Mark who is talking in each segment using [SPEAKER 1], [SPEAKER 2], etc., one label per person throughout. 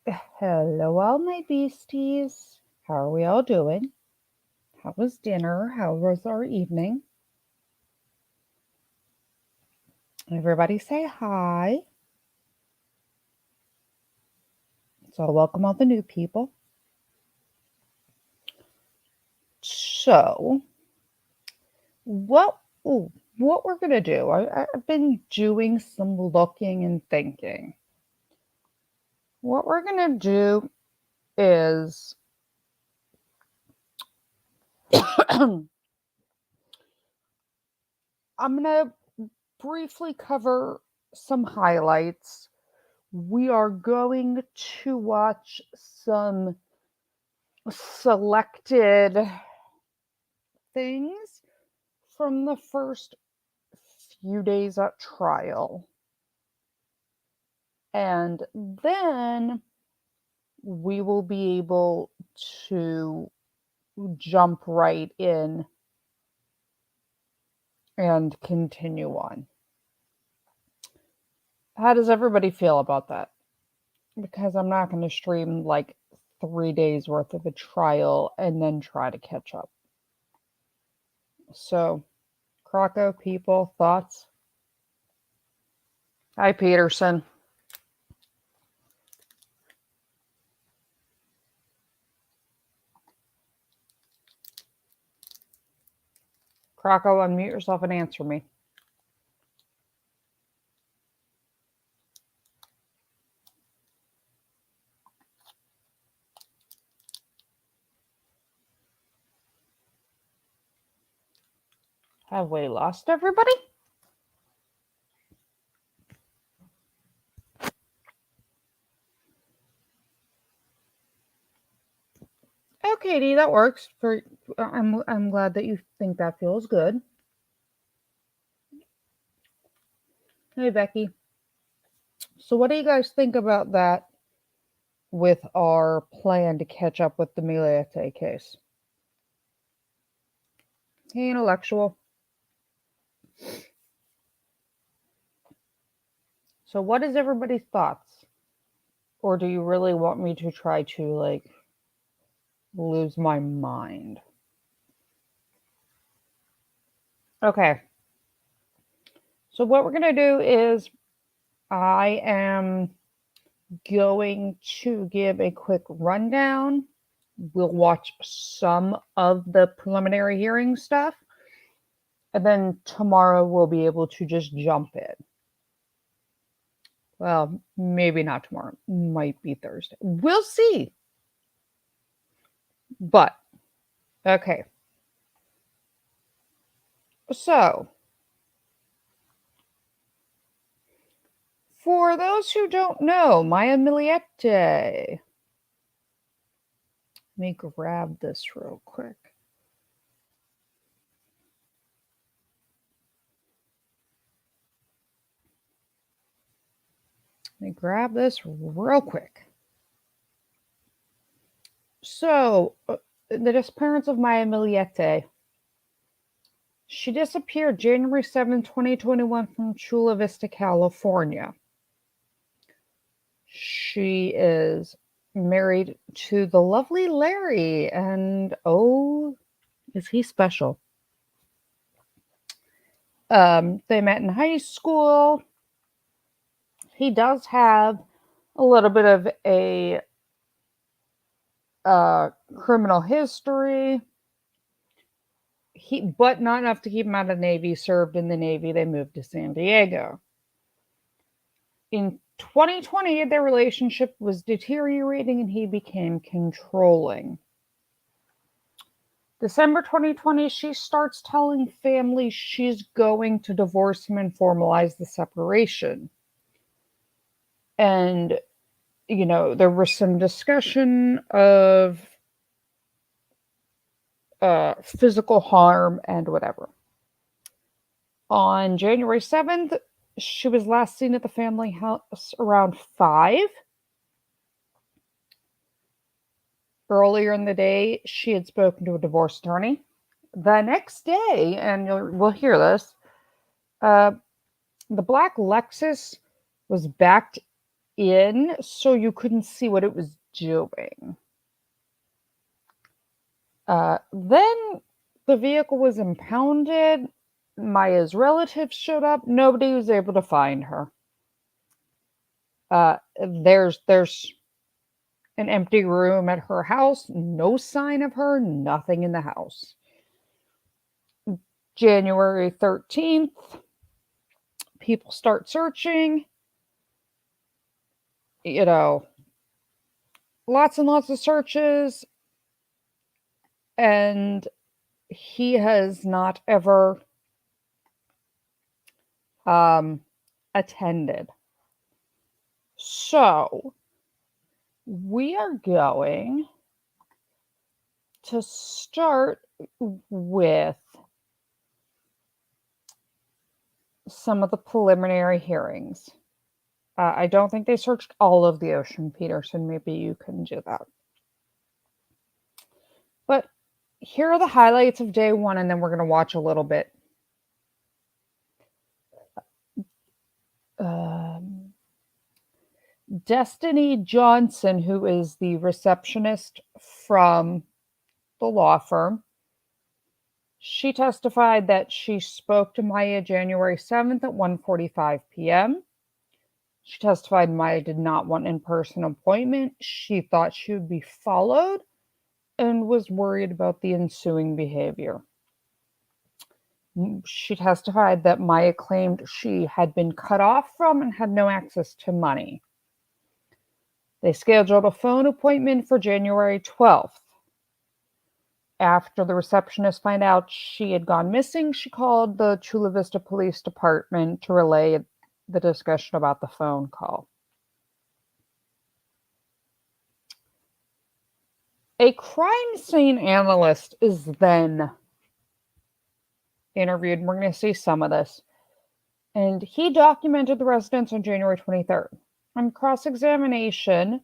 [SPEAKER 1] Hello, all my beasties. How are we all doing? How was dinner? How was our evening? Everybody say hi. So, welcome all the new people. So, what what we're gonna do? I've been doing some looking and thinking. What we're gonna do is I'm gonna briefly cover some highlights. We are going to watch some selected things from the first few days at trial. And then we will be able to jump right in and continue on. How does everybody feel about that? Because I'm not going to stream like 3 days worth of a trial and then try to catch up. So, Croco people, thoughts? Hi, Peterson. Croco, unmute yourself and answer me. Have we lost everybody? Oh, Katie, that works. I'm glad that you think that feels good. Hey, Becky. So, what do you guys think about that with our plan to catch up with the Millete case? Hey, intellectual. So, what is everybody's thoughts? Or do you really want me to try to lose my mind? Okay. So, what we're gonna do is I am going to give a quick rundown. We'll watch some of the preliminary hearing stuff. And then tomorrow we'll be able to just jump in. Well, maybe not tomorrow. Might be Thursday. We'll see. But, okay. So, for those who don't know, Maya Millete. Let me grab this real quick. Let me grab this real quick. So, the disappearance of Maya Millete. She disappeared January 7, 2021 from Chula Vista, California. She is married to the lovely Larry, and oh, is he special? They met in high school. He does have a little bit of a criminal history. But not enough to keep him out of the Navy. Served in the Navy. They moved to San Diego. In 2020, their relationship was deteriorating and he became controlling. December 2020, she starts telling family she's going to divorce him and formalize the separation. And, there was some discussion of physical harm and whatever. On January 7th, she was last seen at the family house around 5. Earlier in the day, she had spoken to a divorce attorney. The next day, and we'll hear this, the black Lexus was backed in so you couldn't see what it was doing. Then the vehicle was impounded. Maya's relatives showed up. Nobody was able to find her. There's an empty room at her house. No sign of her. Nothing in the house. January 13th, people start searching. Lots and lots of searches. And he has not ever attended. So we are going to start with some of the preliminary hearings. I don't think they searched all of the ocean, Peterson. Maybe you can do that. But here are the highlights of day one, and then we're going to watch a little bit. Destiny Johnson, who is the receptionist from the law firm, she testified that she spoke to Maya January 7th at 1:45 p.m. She testified Maya did not want an in-person appointment. She thought she would be followed and was worried about the ensuing behavior. She testified that Maya claimed she had been cut off from and had no access to money. They scheduled a phone appointment for January 12th. After the receptionist found out she had gone missing, she called the Chula Vista Police Department to relay the discussion about the phone call. A crime scene analyst is then interviewed. We're going to see some of this. And he documented the residence on January 23rd. On cross-examination,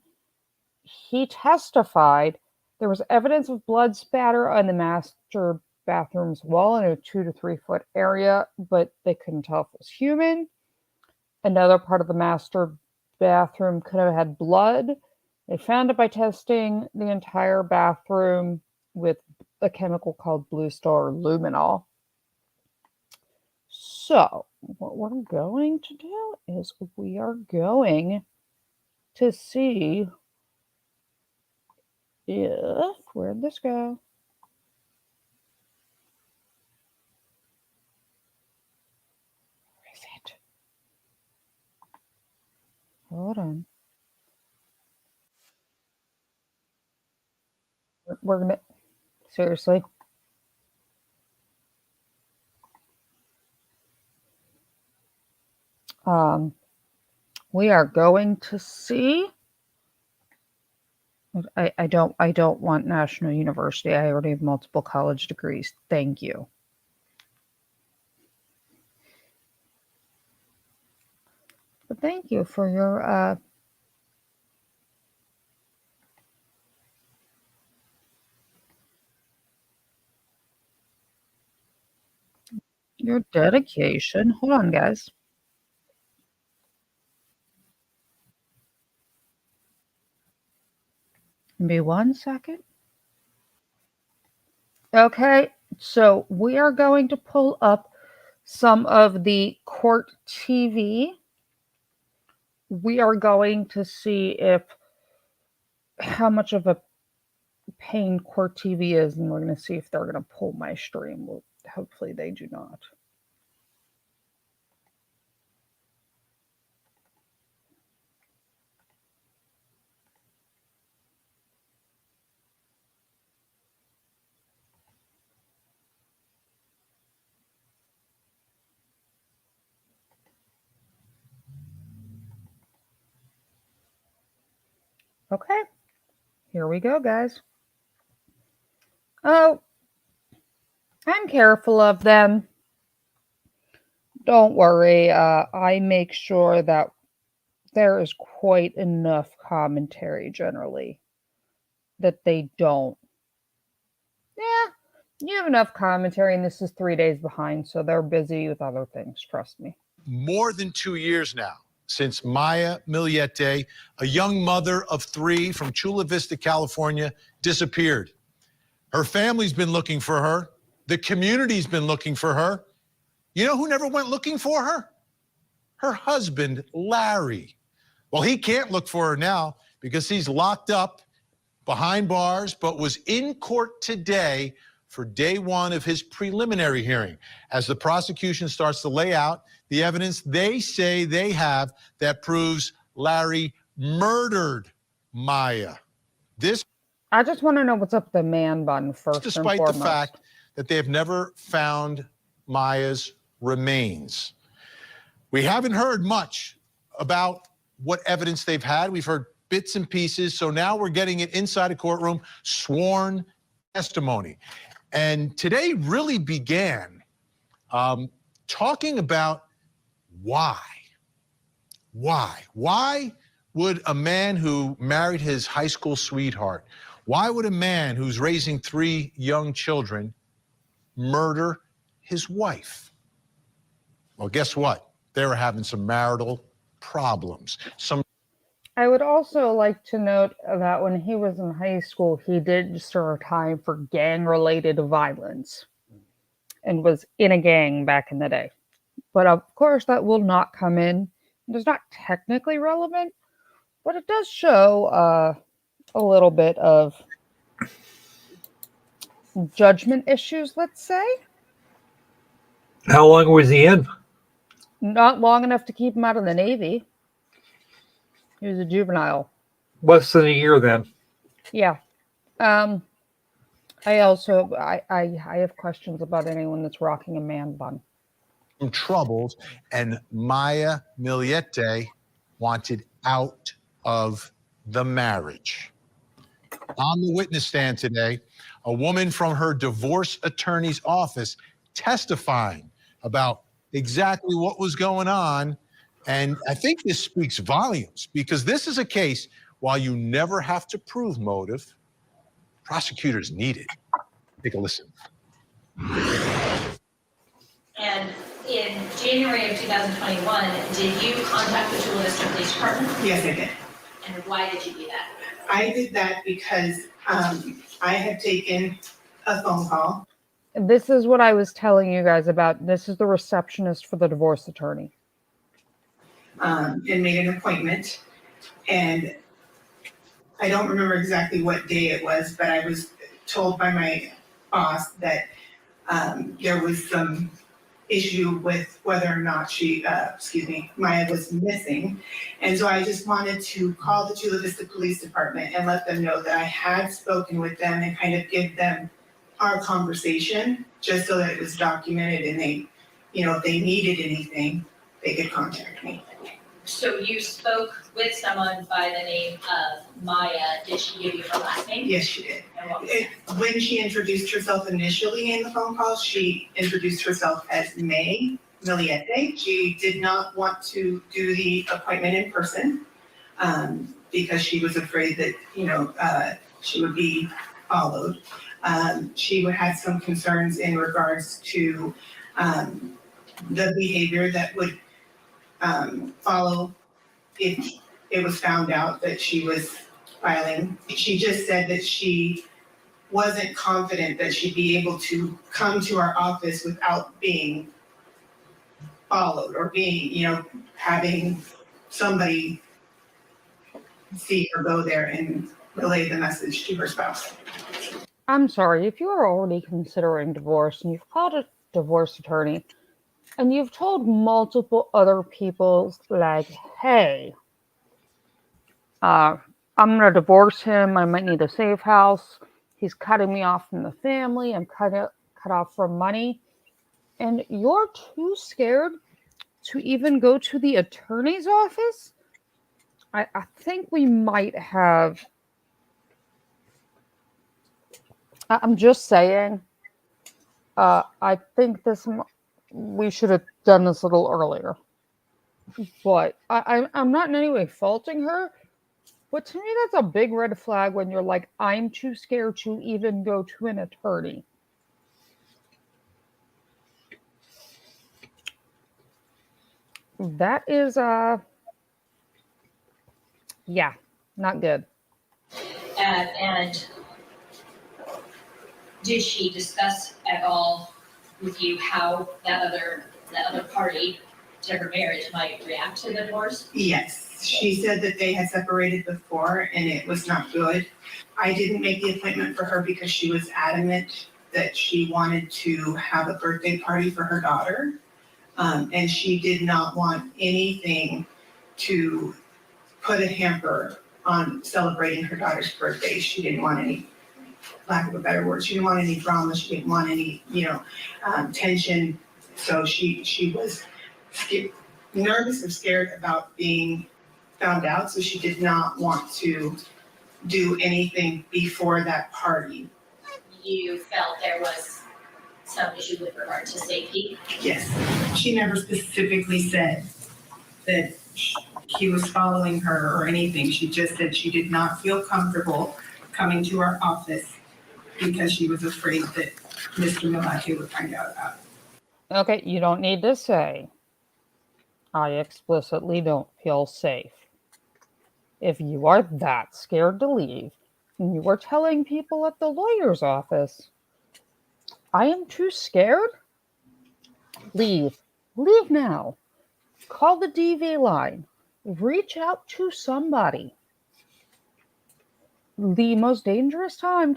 [SPEAKER 1] he testified there was evidence of blood spatter on the master bathroom's wall in a 2 to 3 foot area, but they couldn't tell if it was human. Another part of the master bathroom could have had blood. They found it by testing the entire bathroom with a chemical called Blue Star luminol. So, what we're going to do is we are going to see if, where'd this go? Where is it? Hold on. We're gonna, seriously. We are going to see. I don't want National University. I already have multiple college degrees. Thank you. But thank you for your dedication. Hold on, guys. Give me 1 second. Okay, so we are going to pull up some of the court TV. We are going to see how much of a pain court TV is, and we're going to see if they're going to pull my stream. Well, hopefully they do not. Okay, here we go, guys. Oh, I'm careful of them. Don't worry. I make sure that there is quite enough commentary generally that they don't. Yeah, you have enough commentary, and this is 3 days behind, so they're busy with other things. Trust me.
[SPEAKER 2] More than 2 years now since Maya Millete, a young mother of 3 from Chula Vista, California, disappeared. Her family's been looking for her. The community's been looking for her. You know who never went looking for her? Her husband, Larry. Well, he can't look for her now because he's locked up behind bars, but was in court today for day 1 of his preliminary hearing as the prosecution starts to lay out the evidence they say they have that proves Larry murdered Maya. This,
[SPEAKER 1] I just want to know what's up with the man bun first and foremost.
[SPEAKER 2] despite the fact that they have never found Maya's remains. We haven't heard much about what evidence they've had. We've heard bits and pieces. So now we're getting it inside a courtroom, sworn testimony. And today really began talking about why. Why would a man who married his high school sweetheart, why would a man who's raising 3 young children murder his wife? Well, guess what? They were having some marital problems.
[SPEAKER 1] I would also like to note that when he was in high school, he did serve time for gang-related violence and was in a gang back in the day. But of course, that will not come in. It's not technically relevant, but it does show a little bit of judgment issues, let's say.
[SPEAKER 3] How long was he in?
[SPEAKER 1] Not long enough to keep him out of the Navy. He was a juvenile.
[SPEAKER 3] Less than a year then.
[SPEAKER 1] Yeah. I have questions about anyone that's rocking a man bun.
[SPEAKER 2] Troubles, and Maya Millete wanted out of the marriage. On the witness stand today, a woman from her divorce attorney's office testifying about exactly what was going on. And I think this speaks volumes because this is a case, while you never have to prove motive, prosecutors need it. Take a listen.
[SPEAKER 4] And in January of 2021, did you contact the Chula Vista Police Department?
[SPEAKER 5] Yes, I did.
[SPEAKER 4] And why did you do that?
[SPEAKER 5] I did that because I had taken a phone call.
[SPEAKER 1] This is what I was telling you guys about. This is the receptionist for the divorce attorney.
[SPEAKER 5] And made an appointment. And I don't remember exactly what day it was, but I was told by my boss that there was some issue with whether or not Maya was missing. And so I just wanted to call the Chula Vista Police Department and let them know that I had spoken with them and kind of give them our conversation, just so that it was documented and they, if they needed anything, they could contact me.
[SPEAKER 4] So you spoke with someone by the name of Maya. Did she give you her last name?
[SPEAKER 5] Yes, she did.
[SPEAKER 4] And what was that?
[SPEAKER 5] When she introduced herself initially in the phone call, she introduced herself as Maya Millete. She did not want to do the appointment in person because she was afraid that, she would be followed. She had some concerns in regards to the behavior that would follow if it was found out that she was filing. She just said that she wasn't confident that she'd be able to come to our office without being followed or being, having somebody see her go there and relay the message to her spouse.
[SPEAKER 1] I'm sorry, if you are already considering divorce and you've called a divorce attorney and you've told multiple other people, like, hey, I'm going to divorce him. I might need a safe house. He's cutting me off from the family. I'm cut off from money. And you're too scared to even go to the attorney's office? I think we might have... I'm just saying, I think we should have done this a little earlier. But I'm not in any way faulting her. But to me, that's a big red flag when you're like, I'm too scared to even go to an attorney. That is Yeah, not good.
[SPEAKER 4] And did she discuss at all with you how that other party to her marriage might react to the divorce?
[SPEAKER 5] Yes, she said that they had separated before and it was not good. I didn't make the appointment for her because she was adamant that she wanted to have a birthday party for her daughter. And she did not want anything to put a hamper on celebrating her daughter's birthday. She didn't want any, lack of a better word, she didn't want any drama. She didn't want any, tension. So she was nervous and scared about being found out. So she did not want to do anything before that party.
[SPEAKER 4] You felt there was some issue with regard to safety?
[SPEAKER 5] Yes, she never specifically said that he was following her or anything. She just said she did not feel comfortable coming to our office because she was afraid that Mr. Millete would find out about it.
[SPEAKER 1] Okay, you don't need to say, I explicitly don't feel safe. If you are that scared to leave, and you are telling people at the lawyer's office, I am too scared, leave. Leave now. Call the DV line. Reach out to somebody. The most dangerous time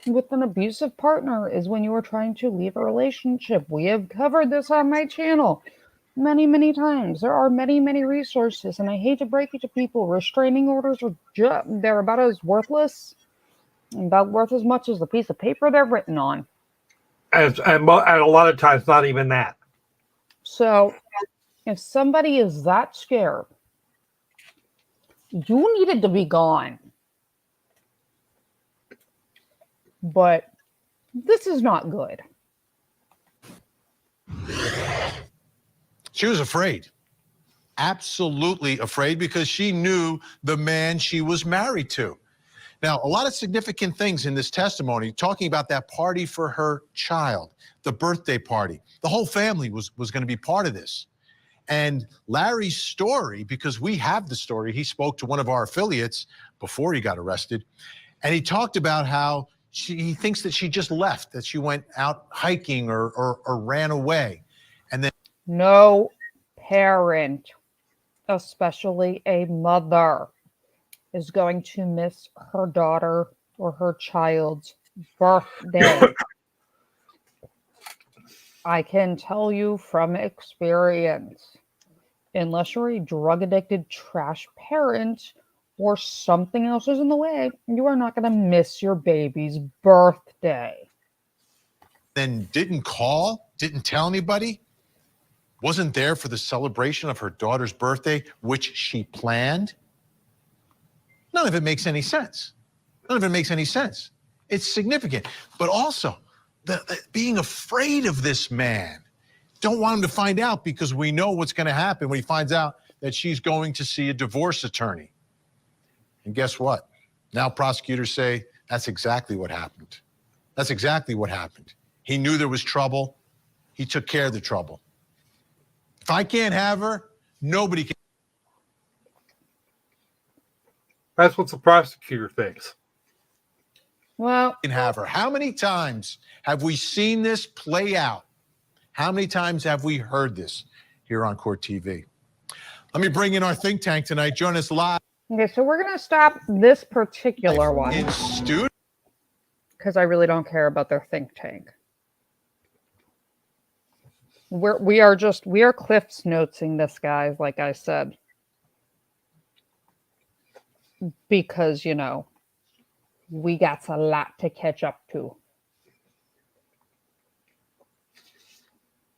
[SPEAKER 1] with an abusive partner is when you are trying to leave a relationship. We have covered this on my channel many, many times. There are many, many resources, and I hate to break it to people. Restraining orders are they're about as worthless, about worth as much as the piece of paper they're written on.
[SPEAKER 3] And a lot of times, not even that.
[SPEAKER 1] So, if somebody is that scared, you needed to be gone. But this is not good.
[SPEAKER 2] She was afraid. Absolutely afraid because she knew the man she was married to. Now, a lot of significant things in this testimony, talking about that party for her child, the birthday party. The whole family was going to be part of this. And Larry's story, because we have the story, he spoke to one of our affiliates before he got arrested, and he talked about how he thinks that she just left, that she went out hiking or ran away. And then
[SPEAKER 1] No parent, especially a mother, is going to miss her daughter or her child's birthday. I can tell you from experience, unless you're a drug addicted trash parent or something else is in the way, you are not going to miss your baby's birthday.
[SPEAKER 2] then didn't call, didn't tell anybody, wasn't there for the celebration of her daughter's birthday, which she planned. None of it makes any sense. None of it makes any sense. It's significant, but also the being afraid of this man. Don't want him to find out because we know what's going to happen when he finds out that she's going to see a divorce attorney. And guess what? Now prosecutors say that's exactly what happened. That's exactly what happened. He knew there was trouble. He took care of the trouble. If I can't have her, nobody can.
[SPEAKER 3] That's what the prosecutor thinks.
[SPEAKER 1] Well,
[SPEAKER 2] Have her. How many times have we seen this play out? How many times have we heard this here on Court TV? Let me bring in our think tank tonight. Join us live
[SPEAKER 1] okay, so we're going to stop this particular
[SPEAKER 2] in
[SPEAKER 1] one
[SPEAKER 2] studio.
[SPEAKER 1] because I really don't care about their think tank. We are Cliff's notesing this, guys, like I said. Because, we got a lot to catch up to.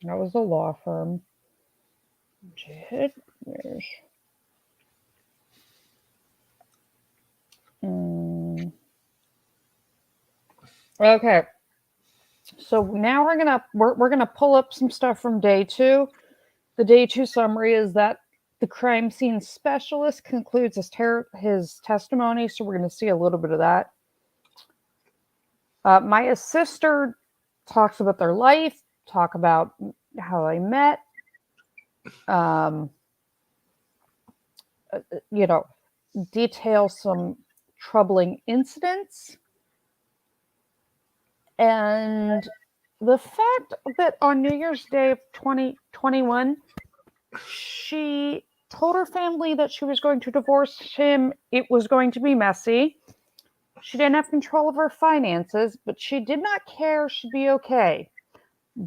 [SPEAKER 1] That was a law firm. Okay. So now we're gonna pull up some stuff from day 2. The day 2 summary is that the crime scene specialist concludes his testimony, so we're going to see a little bit of that. Maya's sister talks about their life, talk about how they met, detail some troubling incidents. And the fact that on New Year's Day of 2021, she told her family that she was going to divorce him. It was going to be messy. She didn't have control of her finances, but she did not care. She'd be okay.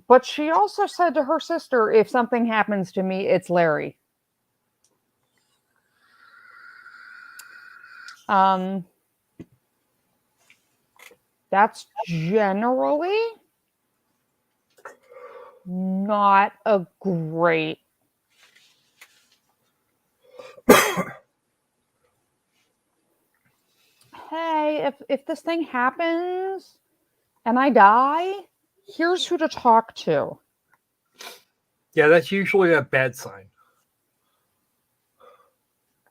[SPEAKER 1] But she also said to her sister, if something happens to me, it's Larry. That's generally not a great hey, if this thing happens and I die, here's who to talk to.
[SPEAKER 3] Yeah, that's usually a bad sign.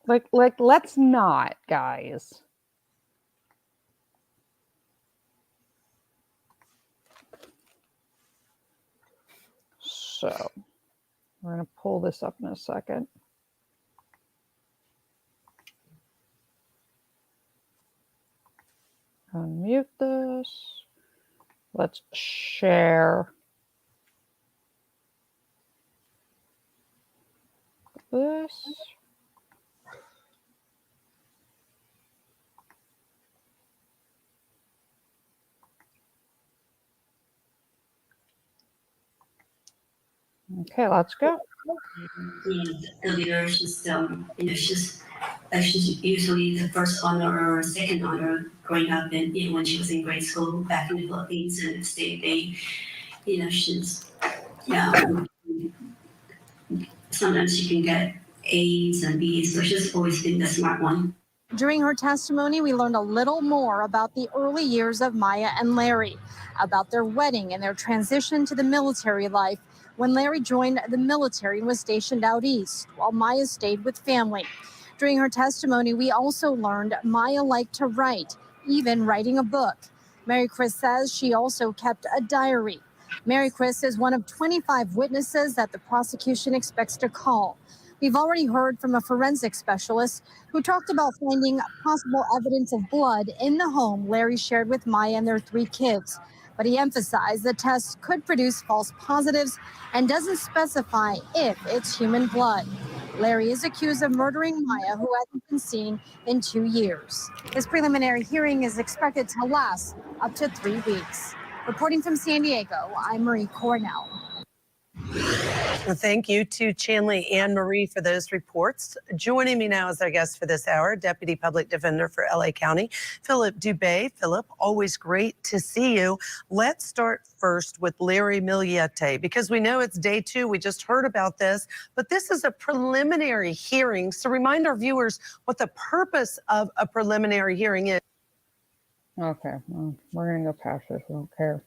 [SPEAKER 1] Like let's not, guys. So we're going to pull this up in a second. Unmute this. Let's share this. Okay, let's go.
[SPEAKER 6] The leader, she's usually the first honor or second honor growing up, and when she was in grade school back in the Philippines, and she's sometimes she can get A's and B's, so she's always been the smart one.
[SPEAKER 7] During her testimony, we learned a little more about the early years of Maya and Larry, about their wedding and their transition to the military life when Larry joined the military and was stationed out east, while Maya stayed with family. During her testimony, we also learned Maya liked to write, even writing a book. Mary Chris says she also kept a diary. Mary Chris is one of 25 witnesses that the prosecution expects to call. We've already heard from a forensic specialist who talked about finding possible evidence of blood in the home Larry shared with Maya and their 3 kids. But he emphasized the tests could produce false positives and doesn't specify if it's human blood. Larry is accused of murdering Maya, who hasn't been seen in 2 years. His preliminary hearing is expected to last up to 3 weeks. Reporting from San Diego, I'm Marie Cornell.
[SPEAKER 8] Well, thank you to Chanley and Marie for those reports. Joining me now as our guest for this hour, Deputy Public Defender for LA County, Philip Dubé. Philip, always great to see you. Let's start first with Larry Millete, because we know it's day 2. We just heard about this, but this is a preliminary hearing. So remind our viewers what the purpose of a preliminary hearing is.
[SPEAKER 1] Okay, well, we're going to go past this. We don't care.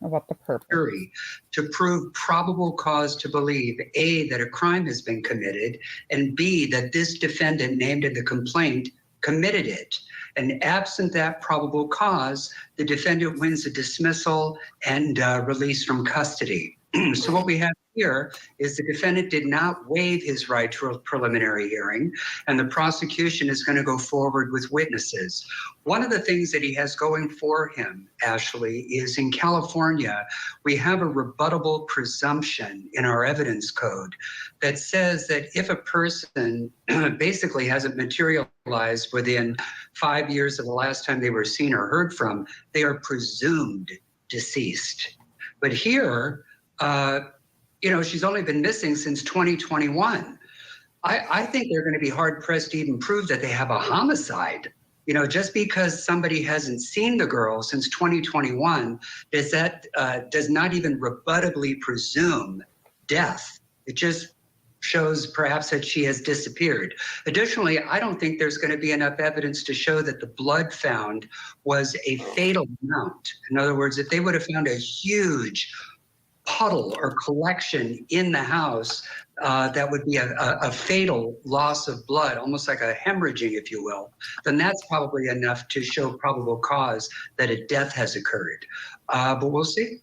[SPEAKER 1] About the purpose.
[SPEAKER 9] Jury to prove probable cause to believe A, that a crime has been committed, and B, that this defendant named in the complaint committed it. And absent that probable cause, the defendant wins a dismissal and release from custody. So what we have here is the defendant did not waive his right to a preliminary hearing, and the prosecution is going to go forward with witnesses. One of the things that he has going for him, Ashley, is in California, we have a rebuttable presumption in our evidence code that says that if a person basically hasn't materialized within 5 years of the last time they were seen or heard from, they are presumed deceased. But here, she's only been missing since 2021. I think they're going to be hard pressed to even prove that they have a homicide. Just because somebody hasn't seen the girl since 2021, does not even rebuttably presume death. It just shows perhaps that she has disappeared. Additionally, I don't think there's going to be enough evidence to show that the blood found was a fatal amount. In other words, if they would have found a huge puddle or collection in the house, that would be a fatal loss of blood, almost like a hemorrhaging, if you will, then that's probably enough to show probable cause that a death has occurred. But we'll see.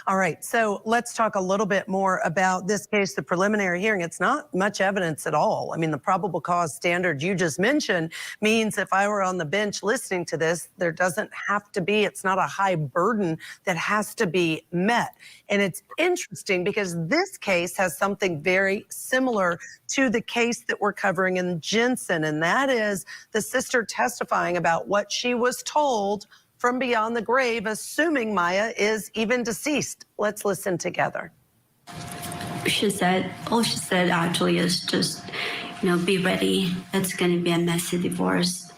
[SPEAKER 8] All right, so let's talk a little bit more about this case, the preliminary hearing. It's not much evidence at all. I mean, the probable cause standard you just mentioned means if I were on the bench listening to this, there doesn't have to be, it's not a high burden that has to be met. And it's interesting because this case has something very similar to the case that we're covering in Jensen, and that is the sister testifying about what she was told from beyond the grave, assuming Maya is even deceased. Let's listen together.
[SPEAKER 6] She said, all she said actually is just, be ready. It's going to be a messy divorce.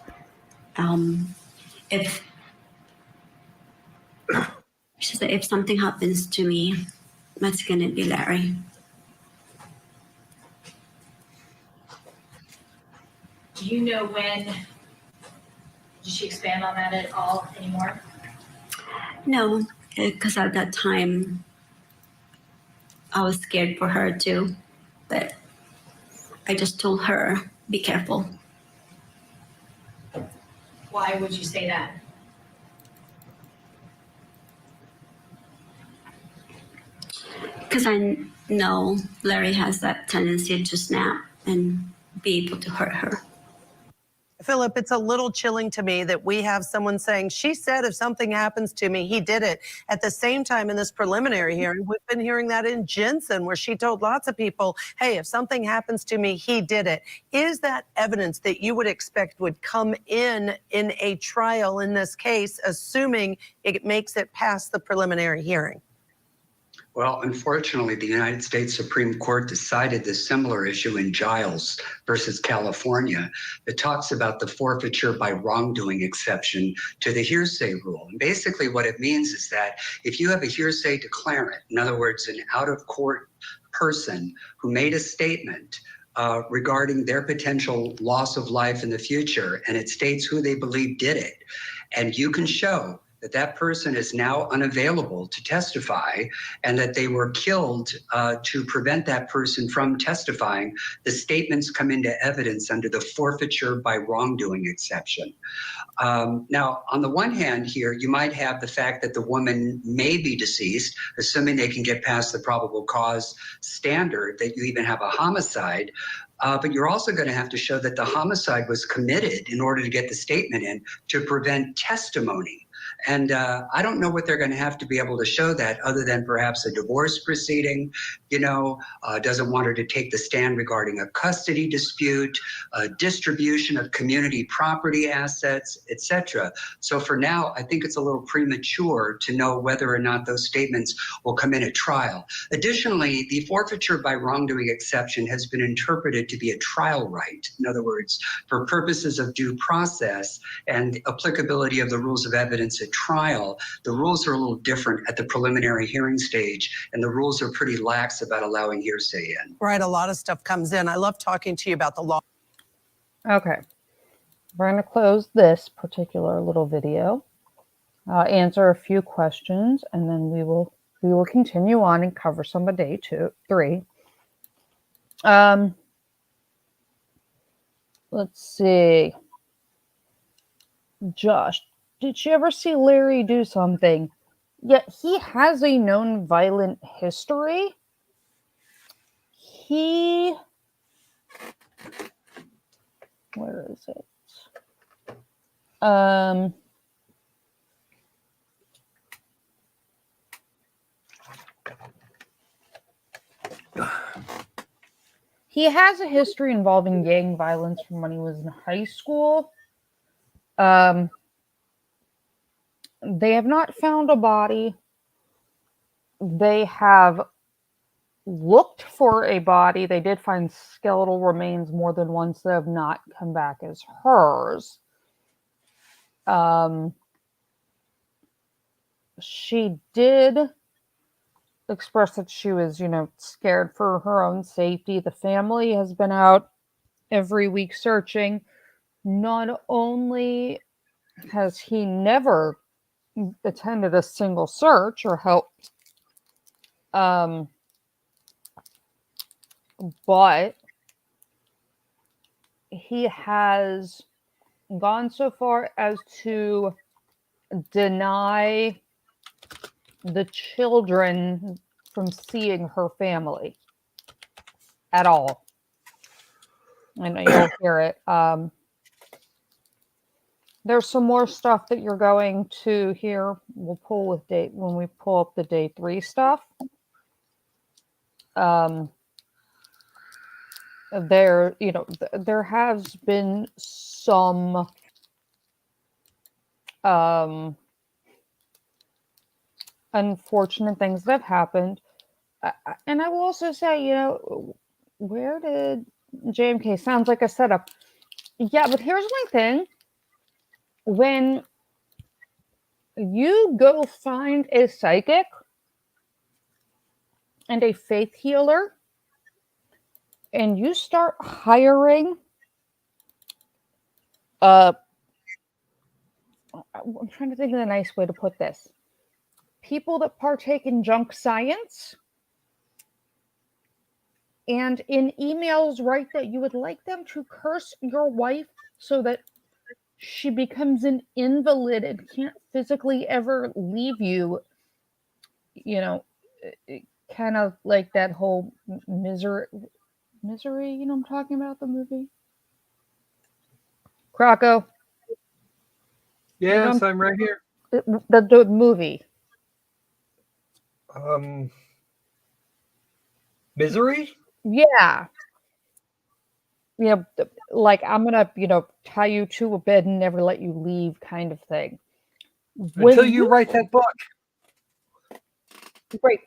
[SPEAKER 6] If She said, if something happens to me, that's going to be Larry.
[SPEAKER 4] Do you know when, did she expand on that at all anymore?
[SPEAKER 6] No, because at that time, I was scared for her too. But I just told her, be careful.
[SPEAKER 4] Why would you say that?
[SPEAKER 6] Because I know Larry has that tendency to snap and be able to hurt her.
[SPEAKER 8] Philip, it's a little chilling to me that we have someone saying, she said if something happens to me, he did it. At the same time, in this preliminary hearing, we've been hearing that in Jensen, where she told lots of people, hey, if something happens to me, he did it. Is that evidence that you would expect would come in a trial in this case, assuming it makes it past the preliminary hearing?
[SPEAKER 9] Well, unfortunately, the United States Supreme Court decided this similar issue in Giles versus California that talks about the forfeiture by wrongdoing exception to the hearsay rule. And basically what it means is that if you have a hearsay declarant, in other words, an out-of-court person who made a statement regarding their potential loss of life in the future, and it states who they believe did it, and you can show that that person is now unavailable to testify and that they were killed to prevent that person from testifying, the statements come into evidence under the forfeiture by wrongdoing exception. Now, on the one hand here, you might have the fact that the woman may be deceased, assuming they can get past the probable cause standard, that you even have a homicide. But you're also going to have to show that the homicide was committed in order to get the statement in to prevent testimony. And I don't know what they're going to have to be able to show that other than perhaps a divorce proceeding, doesn't want her to take the stand regarding a custody dispute, distribution of community property assets, etc. So for now, I think it's a little premature to know whether or not those statements will come in at trial. Additionally, the forfeiture by wrongdoing exception has been interpreted to be a trial right. In other words, for purposes of due process and applicability of the rules of evidence at trial, the rules are a little different at the preliminary hearing stage, and the rules are pretty lax about allowing hearsay in.
[SPEAKER 8] Right, a lot of stuff comes in. I love talking to you about the law.
[SPEAKER 1] Okay, we're going to close this particular little video, answer a few questions, and then we will continue on and cover some of day 3. Let's see. Josh, did you ever see Larry do something? Yeah, he has a known violent history. Where is it? He has a history involving gang violence from when he was in high school. They have not found a body. They have looked for a body. They did find skeletal remains more than once that have not come back as hers. She did express that she was, scared for her own safety. The family has been out every week searching. Not only has he never attended a single search or helped, but he has gone so far as to deny the children from seeing her family at all. And you'll hear it. There's some more stuff that you're going to hear. We'll pull with date when we pull up the day 3 stuff. There, there has been some unfortunate things that have happened. And I will also say, where did JMK sounds like a setup? Yeah, but here's my thing. When you go find a psychic and a faith healer, and you start hiring I'm trying to think of the nice way to put this. People that partake in junk science, and in emails write that you would like them to curse your wife so that she becomes an invalid and can't physically ever leave you, kind of like that whole misery, I'm talking about the movie. Krakow.
[SPEAKER 3] Yes, I'm right here.
[SPEAKER 1] The movie.
[SPEAKER 3] Misery?
[SPEAKER 1] Yeah. Like I'm gonna, tie you to a bed and never let you leave kind of thing.
[SPEAKER 3] Until you write that book.
[SPEAKER 1] Right.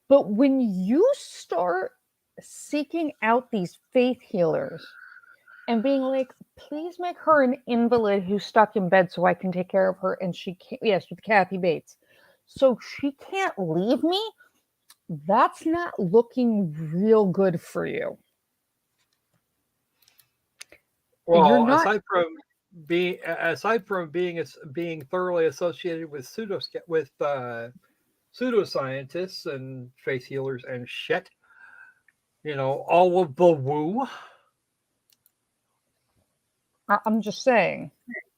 [SPEAKER 1] But when you start seeking out these faith healers and being like, please make her an invalid who's stuck in bed so I can take care of her, and she can't, yes, with Kathy Bates, so she can't leave me, that's not looking real good for you.
[SPEAKER 3] Well,
[SPEAKER 1] not,
[SPEAKER 3] aside from being thoroughly associated with pseudoscientists and faith healers and shit, all of the woo.
[SPEAKER 1] I'm just saying.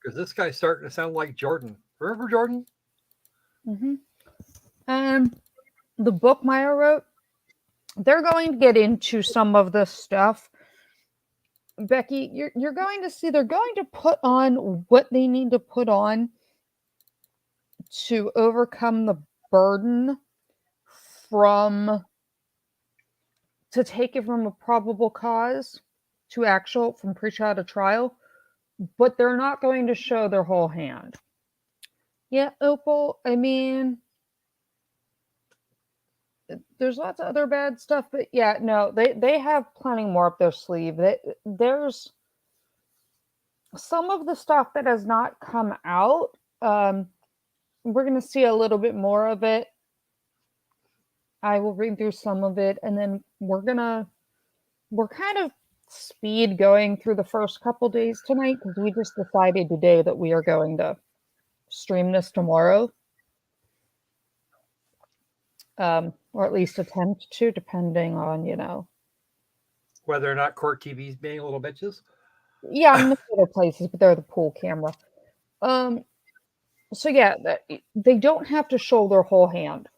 [SPEAKER 3] Because this guy's starting to sound like Jordan. Remember Jordan?
[SPEAKER 1] Mm-hmm. The book Maya wrote, they're going to get into some of this stuff. Becky, you're going to see they're going to put on what they need to put on to overcome the burden to take it from a probable cause to actual, from pre-trial to trial, but they're not going to show their whole hand. Yeah, Opal, I mean, there's lots of other bad stuff, but yeah, no, they have plenty more up their sleeve. There's some of the stuff that has not come out. We're going to see a little bit more of it. I will read through some of it, and then we're kind of speed going through the first couple days tonight because we just decided today that we are going to stream this tomorrow. Or at least attempt to, depending on,
[SPEAKER 3] whether or not court TV's being little bitches.
[SPEAKER 1] Yeah, in the other places, but they're the pool camera. So yeah, they don't have to show their whole hand.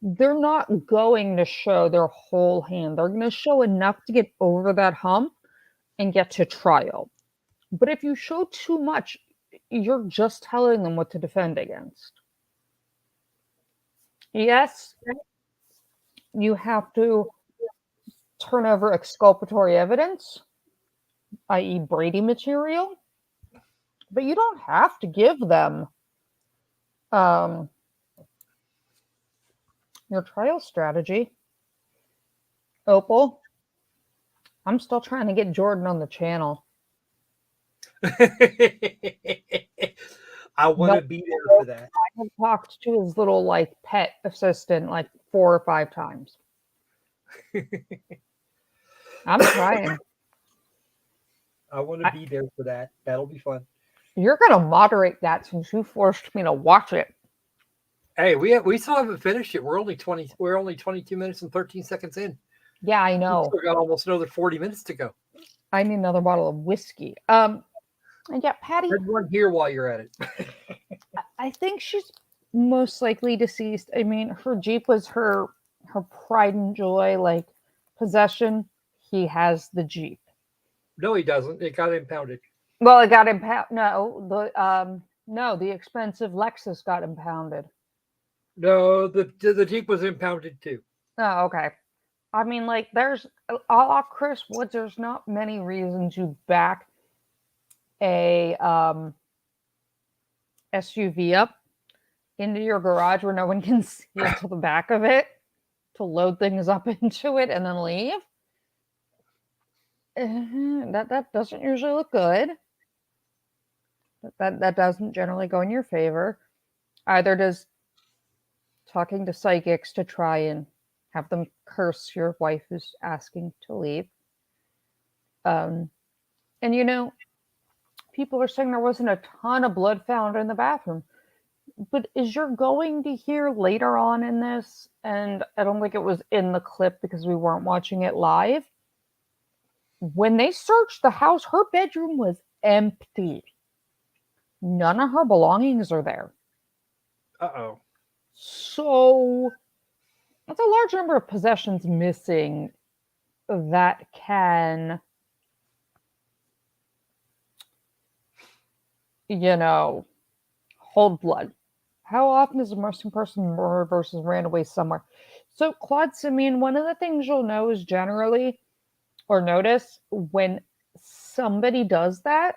[SPEAKER 1] They're not going to show their whole hand. They're going to show enough to get over that hump and get to trial. But if you show too much, you're just telling them what to defend against. Yes, you have to turn over exculpatory evidence, i.e. Brady material, but you don't have to give them your trial strategy. Opal, I'm still trying to get Jordan on the channel.
[SPEAKER 3] I want to be there for that.
[SPEAKER 1] I have talked to his little pet assistant 4 or 5 times. I'm trying.
[SPEAKER 3] I want to be there for that. That'll be fun.
[SPEAKER 1] You're going to moderate that since you forced me to watch it.
[SPEAKER 3] Hey, we still haven't finished it. We're only 22 minutes and 13 seconds in.
[SPEAKER 1] Yeah, I know.
[SPEAKER 3] We've got almost another 40 minutes to go.
[SPEAKER 1] I need another bottle of whiskey. And yeah, Patty.
[SPEAKER 3] There's one here while you're at it.
[SPEAKER 1] I think she's most likely deceased. I mean, her Jeep was her pride and joy, like possession. He has the Jeep.
[SPEAKER 3] No, he doesn't. It got impounded.
[SPEAKER 1] Well, it got impounded. No, the expensive Lexus got impounded.
[SPEAKER 3] No, the Jeep was impounded too.
[SPEAKER 1] Oh, okay. I mean, like, there's a la Chris Woods. There's not many reasons to back a SUV up into your garage where no one can see into the back of it to load things up into it and then leave. That doesn't usually look good. That doesn't generally go in your favor. Either does talking to psychics to try and have them curse your wife who's asking to leave. And people are saying there wasn't a ton of blood found in the bathroom. But as you're going to hear later on in this, and I don't think it was in the clip because we weren't watching it live, when they searched the house, her bedroom was empty. None of her belongings are there.
[SPEAKER 3] Uh-oh.
[SPEAKER 1] So that's a large number of possessions missing that can, hold blood. How often is a missing person murdered versus ran away somewhere? So, Claude Simeon, one of the things you'll know is generally, or notice, when somebody does that,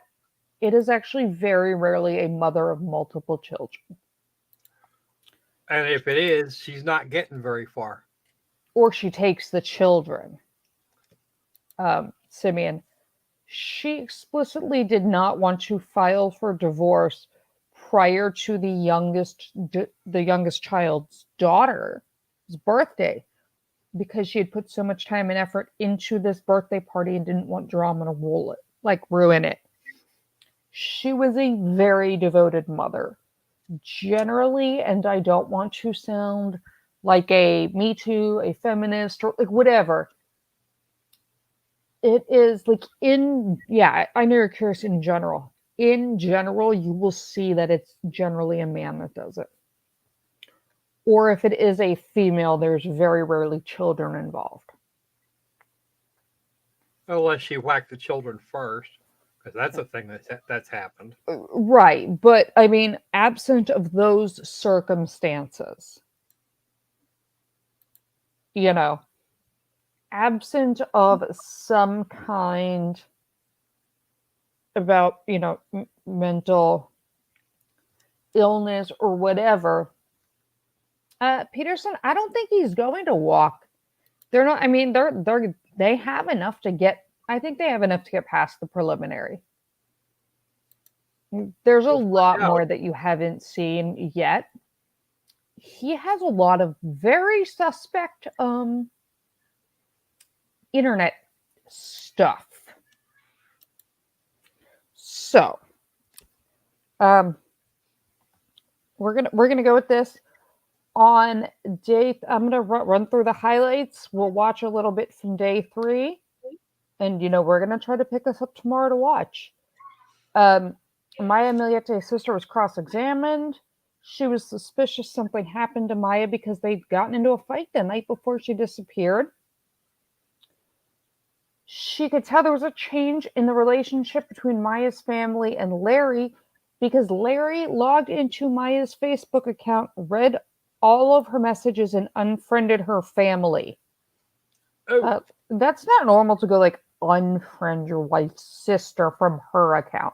[SPEAKER 1] it is actually very rarely a mother of multiple children.
[SPEAKER 3] And if it is, she's not getting very far.
[SPEAKER 1] Or she takes the children. Simeon, she explicitly did not want to file for divorce prior to the youngest child's daughter's birthday because she had put so much time and effort into this birthday party and didn't want drama to ruin it. She was a very devoted mother. Generally, and I don't want to sound like a Me Too, a feminist, or like whatever. It is I know you're curious in general. In general, you will see that it's generally a man that does it. Or if it is a female, there's very rarely children involved.
[SPEAKER 3] Unless she whacked the children first, because that's a thing that's happened.
[SPEAKER 1] Right, but I mean, absent of those circumstances, absent of some kind about, mental illness or whatever, Peterson, I don't think he's going to walk. They're not, I mean, they have enough to get, I think they have enough to get past the preliminary. There's a lot more that you haven't seen yet. He has a lot of very suspect internet stuff. So, we're gonna go with this on day. I'm gonna run through the highlights. We'll watch a little bit from day 3, and we're gonna try to pick this up tomorrow to watch. Maya Millete's sister was cross-examined. She was suspicious something happened to Maya because they'd gotten into a fight the night before she disappeared. She could tell there was a change in the relationship between Maya's family and Larry because Larry logged into Maya's Facebook account, read all of her messages, and unfriended her family.
[SPEAKER 3] Oh.
[SPEAKER 1] That's not normal to go unfriend your wife's sister from her account.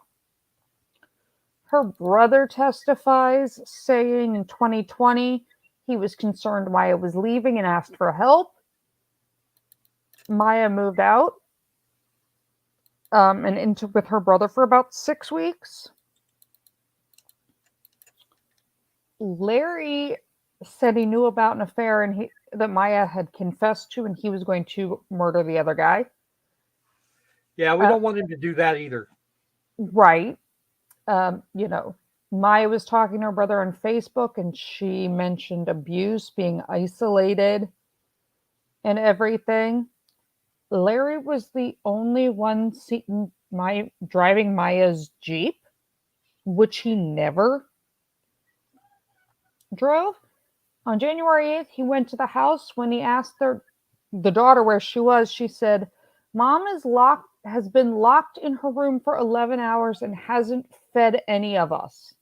[SPEAKER 1] Her brother testifies, saying in 2020 he was concerned Maya was leaving and asked for help. Maya moved out and into with her brother for about 6 weeks. Larry said he knew about an affair and that Maya had confessed to, and he was going to murder the other guy.
[SPEAKER 3] Yeah, we don't want him to do that either.
[SPEAKER 1] Right. Maya was talking to her brother on Facebook, and she mentioned abuse, being isolated, and everything. Larry was the only one driving Maya's Jeep, which he never drove. On January 8th, he went to the house. When he asked the daughter where she was, she said, "Mom has been locked in her room for 11 hours and hasn't fed any of us."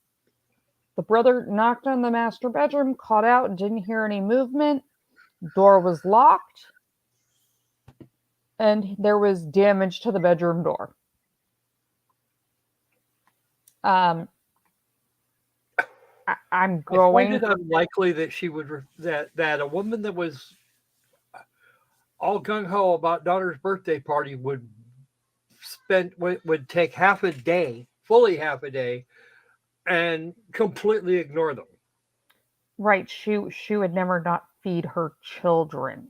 [SPEAKER 1] The brother knocked on the master bedroom, called out, didn't hear any movement. Door was locked, and there was damage to the bedroom door. I'm
[SPEAKER 3] I find
[SPEAKER 1] going.
[SPEAKER 3] it unlikely that she would that a woman that was all gung ho about daughter's birthday party would take half a day, fully half a day, and completely ignore them.
[SPEAKER 1] Right, she would never not feed her children.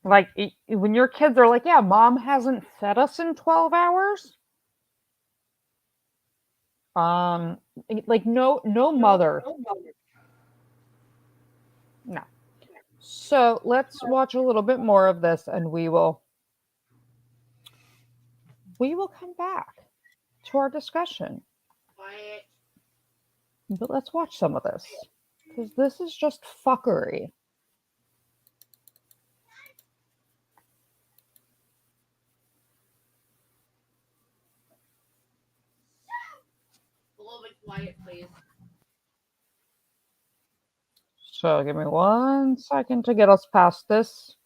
[SPEAKER 1] Like when your kids are like, "Yeah, mom hasn't fed us in 12 hours." Like no mother. No. So let's watch a little bit more of this, and we will come back to our discussion. But let's watch some of this, because this is just fuckery.
[SPEAKER 10] A little bit quiet, please.
[SPEAKER 1] So give me 1 second to get us past this.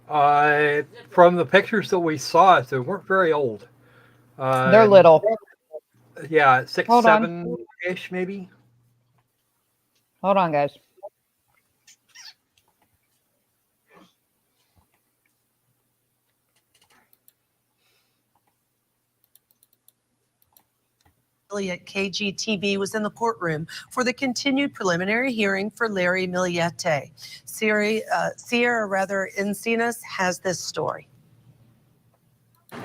[SPEAKER 3] From the pictures that we saw, they weren't very old.
[SPEAKER 1] They're little.
[SPEAKER 3] Yeah, 6,
[SPEAKER 1] Hold on.
[SPEAKER 3] 7-ish maybe.
[SPEAKER 1] Hold on, guys.
[SPEAKER 8] At KGTV was in the courtroom for the continued preliminary hearing for Larry Millete. Sierra Encinas has this story.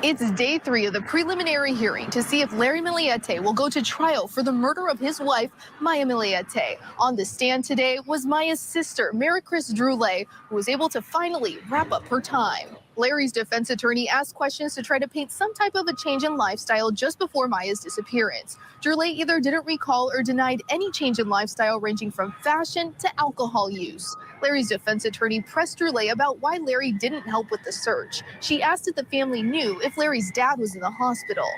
[SPEAKER 11] It's day 3 of the preliminary hearing to see if Larry Millete will go to trial for the murder of his wife, Maya Millete. On the stand today was Maya's sister, Mary Chris Drulé, who was able to finally wrap up her time. Larry's defense attorney asked questions to try to paint some type of a change in lifestyle just before Maya's disappearance. Drulé either didn't recall or denied any change in lifestyle ranging from fashion to alcohol use. Larry's defense attorney pressed Drulé about why Larry didn't help with the search. She asked if the family knew if Larry's dad was in the hospital.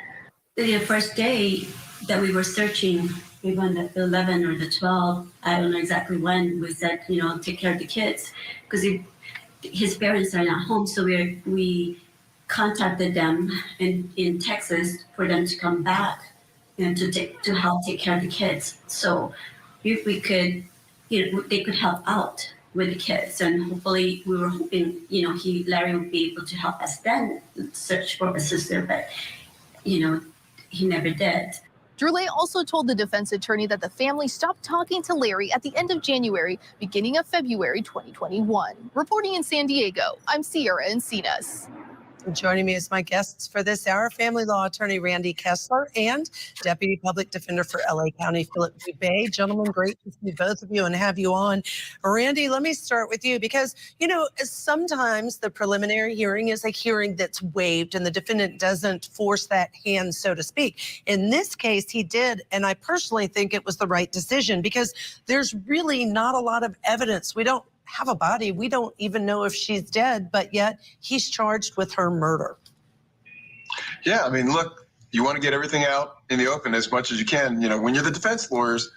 [SPEAKER 6] The first day that we were searching, we went at the 11 or the 12, I don't know exactly when, we said, take care of the kids, because his parents are not home, so we contacted them in Texas for them to come back and to help take care of the kids. So if we could, they could help out with the kids, and hopefully we were hoping, Larry would be able to help us then search for a sister, but he never did.
[SPEAKER 11] Drulé also told the defense attorney that the family stopped talking to Larry at the end of January, beginning of February 2021. Reporting in San Diego, I'm Sierra Encinas.
[SPEAKER 8] Joining me as my guests for this hour, family law attorney Randy Kessler and Deputy Public Defender for LA County, Philip Dubé. Gentlemen, great to see both of you and have you on. Randy, let me start with you because, sometimes the preliminary hearing is a hearing that's waived and the defendant doesn't force that hand, so to speak. In this case, he did, and I personally think it was the right decision because there's really not a lot of evidence. We don't have a body. We don't even know if she's dead, but yet he's charged with her murder.
[SPEAKER 12] Yeah, look, you want to get everything out in the open as much as you can. When you're the defense lawyers,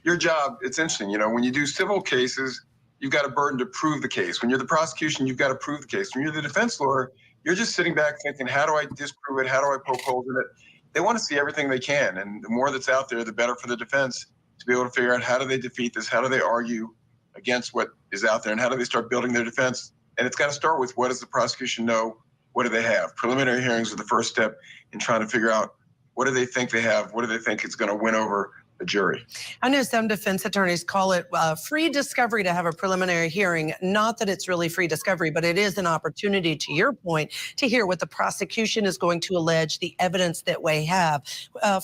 [SPEAKER 12] your job, it's interesting. When you do civil cases, you've got a burden to prove the case. When you're the prosecution, you've got to prove the case. When you're the defense lawyer, you're just sitting back thinking, how do I disprove it? How do I poke holes in it? They want to see everything they can. And the more that's out there, the better for the defense to be able to figure out how do they defeat this? How do they argue against what is out there, and how do they start building their defense? And it's got to start with, what does the prosecution know? What do they have? Preliminary hearings are the first step in trying to figure out, what do they think they have? What do they think is going to win over a jury?
[SPEAKER 8] I know some defense attorneys call it free discovery to have a preliminary hearing. Not that it's really free discovery, but it is an opportunity, to your point, to hear what the prosecution is going to allege, the evidence that we have.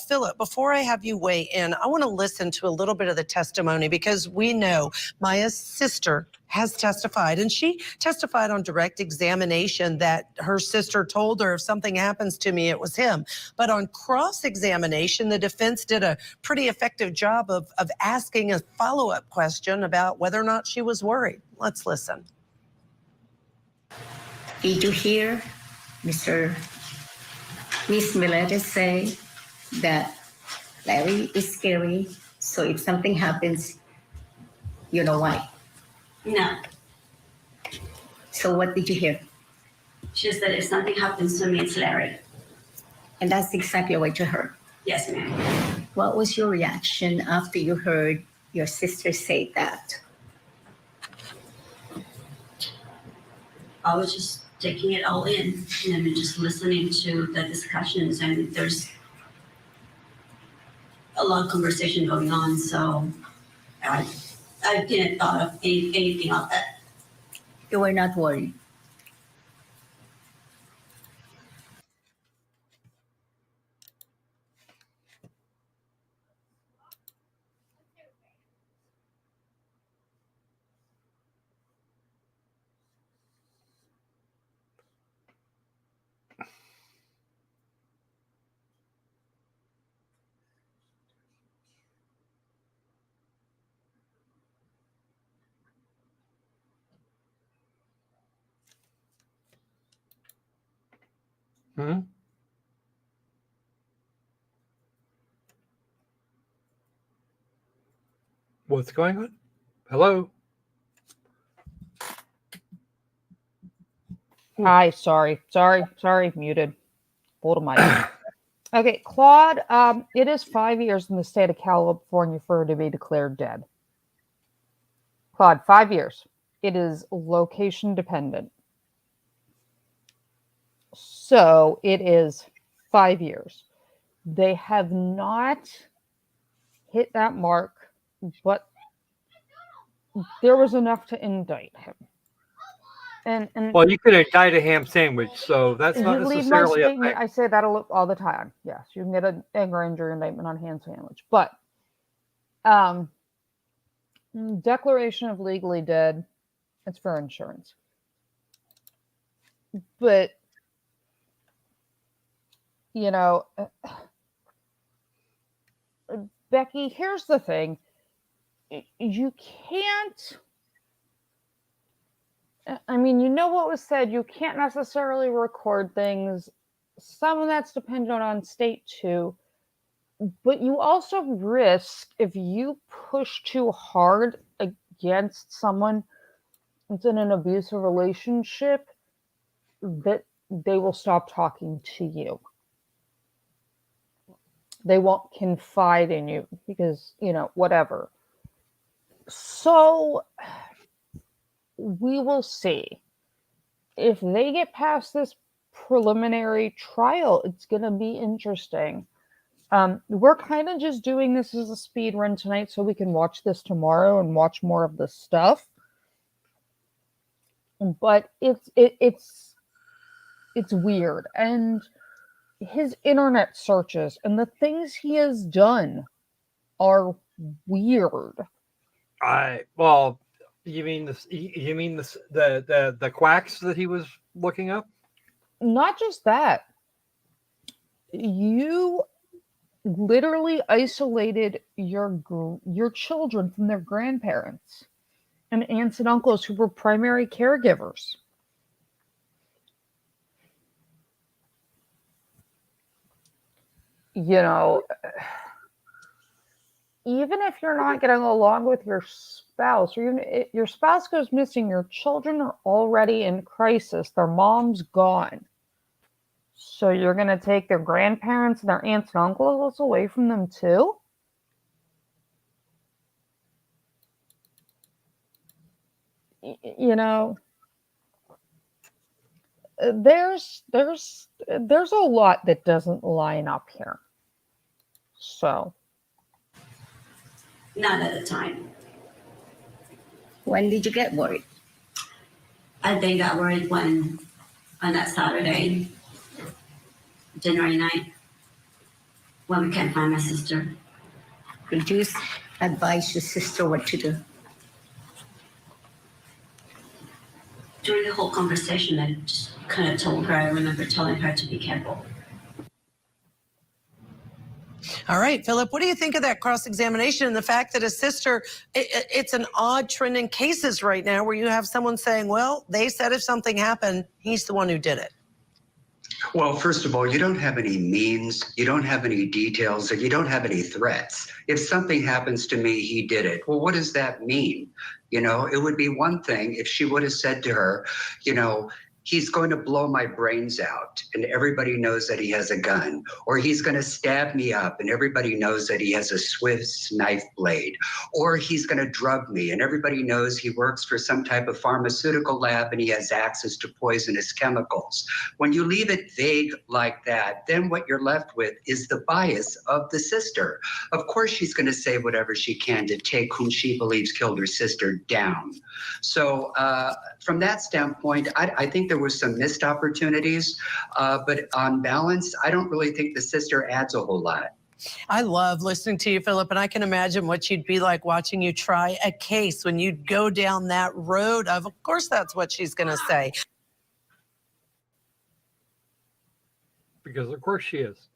[SPEAKER 8] Philip, before I have you weigh in, I want to listen to a little bit of the testimony because we know Maya's sister has testified, and she testified on direct examination that her sister told her, if something happens to me, it was him. But on cross-examination, the defense did a pretty effective job of asking a follow-up question about whether or not she was worried. Let's listen.
[SPEAKER 13] Did you hear Miss Millete say that Larry is scary, so if something happens, you know why?
[SPEAKER 6] No.
[SPEAKER 13] So what did you hear?
[SPEAKER 6] She said if something happens to me, it's Larry.
[SPEAKER 13] And that's exactly what you heard.
[SPEAKER 6] Yes, ma'am.
[SPEAKER 13] What was your reaction after you heard your sister say that?
[SPEAKER 6] I was just taking it all in and just listening to the discussions, and there's a lot of conversation going on, so I didn't thought of anything of that.
[SPEAKER 13] You were not worried.
[SPEAKER 3] Hmm? What's going on? Hello?
[SPEAKER 1] Hi, sorry, muted. Hold on, mic. Okay, Claude, it is 5 years in the state of California for her to be declared dead. Claude, 5 years. It is location dependent. So it is 5 years. They have not hit that mark, but there was enough to indict him. And
[SPEAKER 3] Well, you could indict a ham sandwich, so that's not
[SPEAKER 1] you leave my
[SPEAKER 3] necessarily a
[SPEAKER 1] statement.
[SPEAKER 3] thing.
[SPEAKER 1] I say that all the time. Yes, you can get an anger injury indictment on hand sandwich, but declaration of legally dead, it's for insurance. But you know, Becky, here's the thing: you can't. I mean, you know what was said. You can't necessarily record things. Some of that's dependent on state too. But you also risk, if you push too hard against someone that's in an abusive relationship, that they will stop talking to you. They won't confide in you because, whatever. So we will see. If they get past this preliminary trial, it's going to be interesting. We're kind of just doing this as a speed run tonight so we can watch this tomorrow and watch more of the stuff. But it's weird. And his internet searches and the things he has done are weird.
[SPEAKER 3] You mean the quacks that he was looking up?
[SPEAKER 1] Not just that. You literally isolated your children from their grandparents and aunts and uncles who were primary caregivers. Even if you're not getting along with your spouse, or even if your spouse goes missing, your children are already in crisis. Their mom's gone. So you're going to take their grandparents and their aunts and uncles away from them too? There's a lot that doesn't line up here. So.
[SPEAKER 6] Not at the time.
[SPEAKER 13] When did you get worried?
[SPEAKER 6] I think I got worried on that Saturday, January 9th, when we can't find my sister.
[SPEAKER 13] Did you advise your sister what to do?
[SPEAKER 6] during the whole conversation, I just kind of told her, I remember telling her to be careful.
[SPEAKER 8] All right, Philip, what do you think of that cross-examination and the fact that his sister, it's an odd trend in cases right now where you have someone saying, well, they said if something happened, he's the one who did it.
[SPEAKER 9] Well, first of all, you don't have any means, you don't have any details, and you don't have any threats. If something happens to me, he did it. Well, what does that mean? You know, it would be one thing if she would have said to her, you know, he's going to blow my brains out and everybody knows that he has a gun, or he's going to stab me up and everybody knows that he has a Swiss knife blade, or he's going to drug me and everybody knows he works for some type of pharmaceutical lab and he has access to poisonous chemicals. When you leave it vague like that, then what you're left with is the bias of the sister. Of course, she's going to say whatever she can to take whom she believes killed her sister down. So from that standpoint, I think there was some missed opportunities, but on balance, I don't really think the sister adds a whole lot.
[SPEAKER 8] I love listening to you, Philip, and I can imagine what you'd be like watching you try a case when you'd go down that road of course, that's what she's going to say.
[SPEAKER 3] Because of course she is.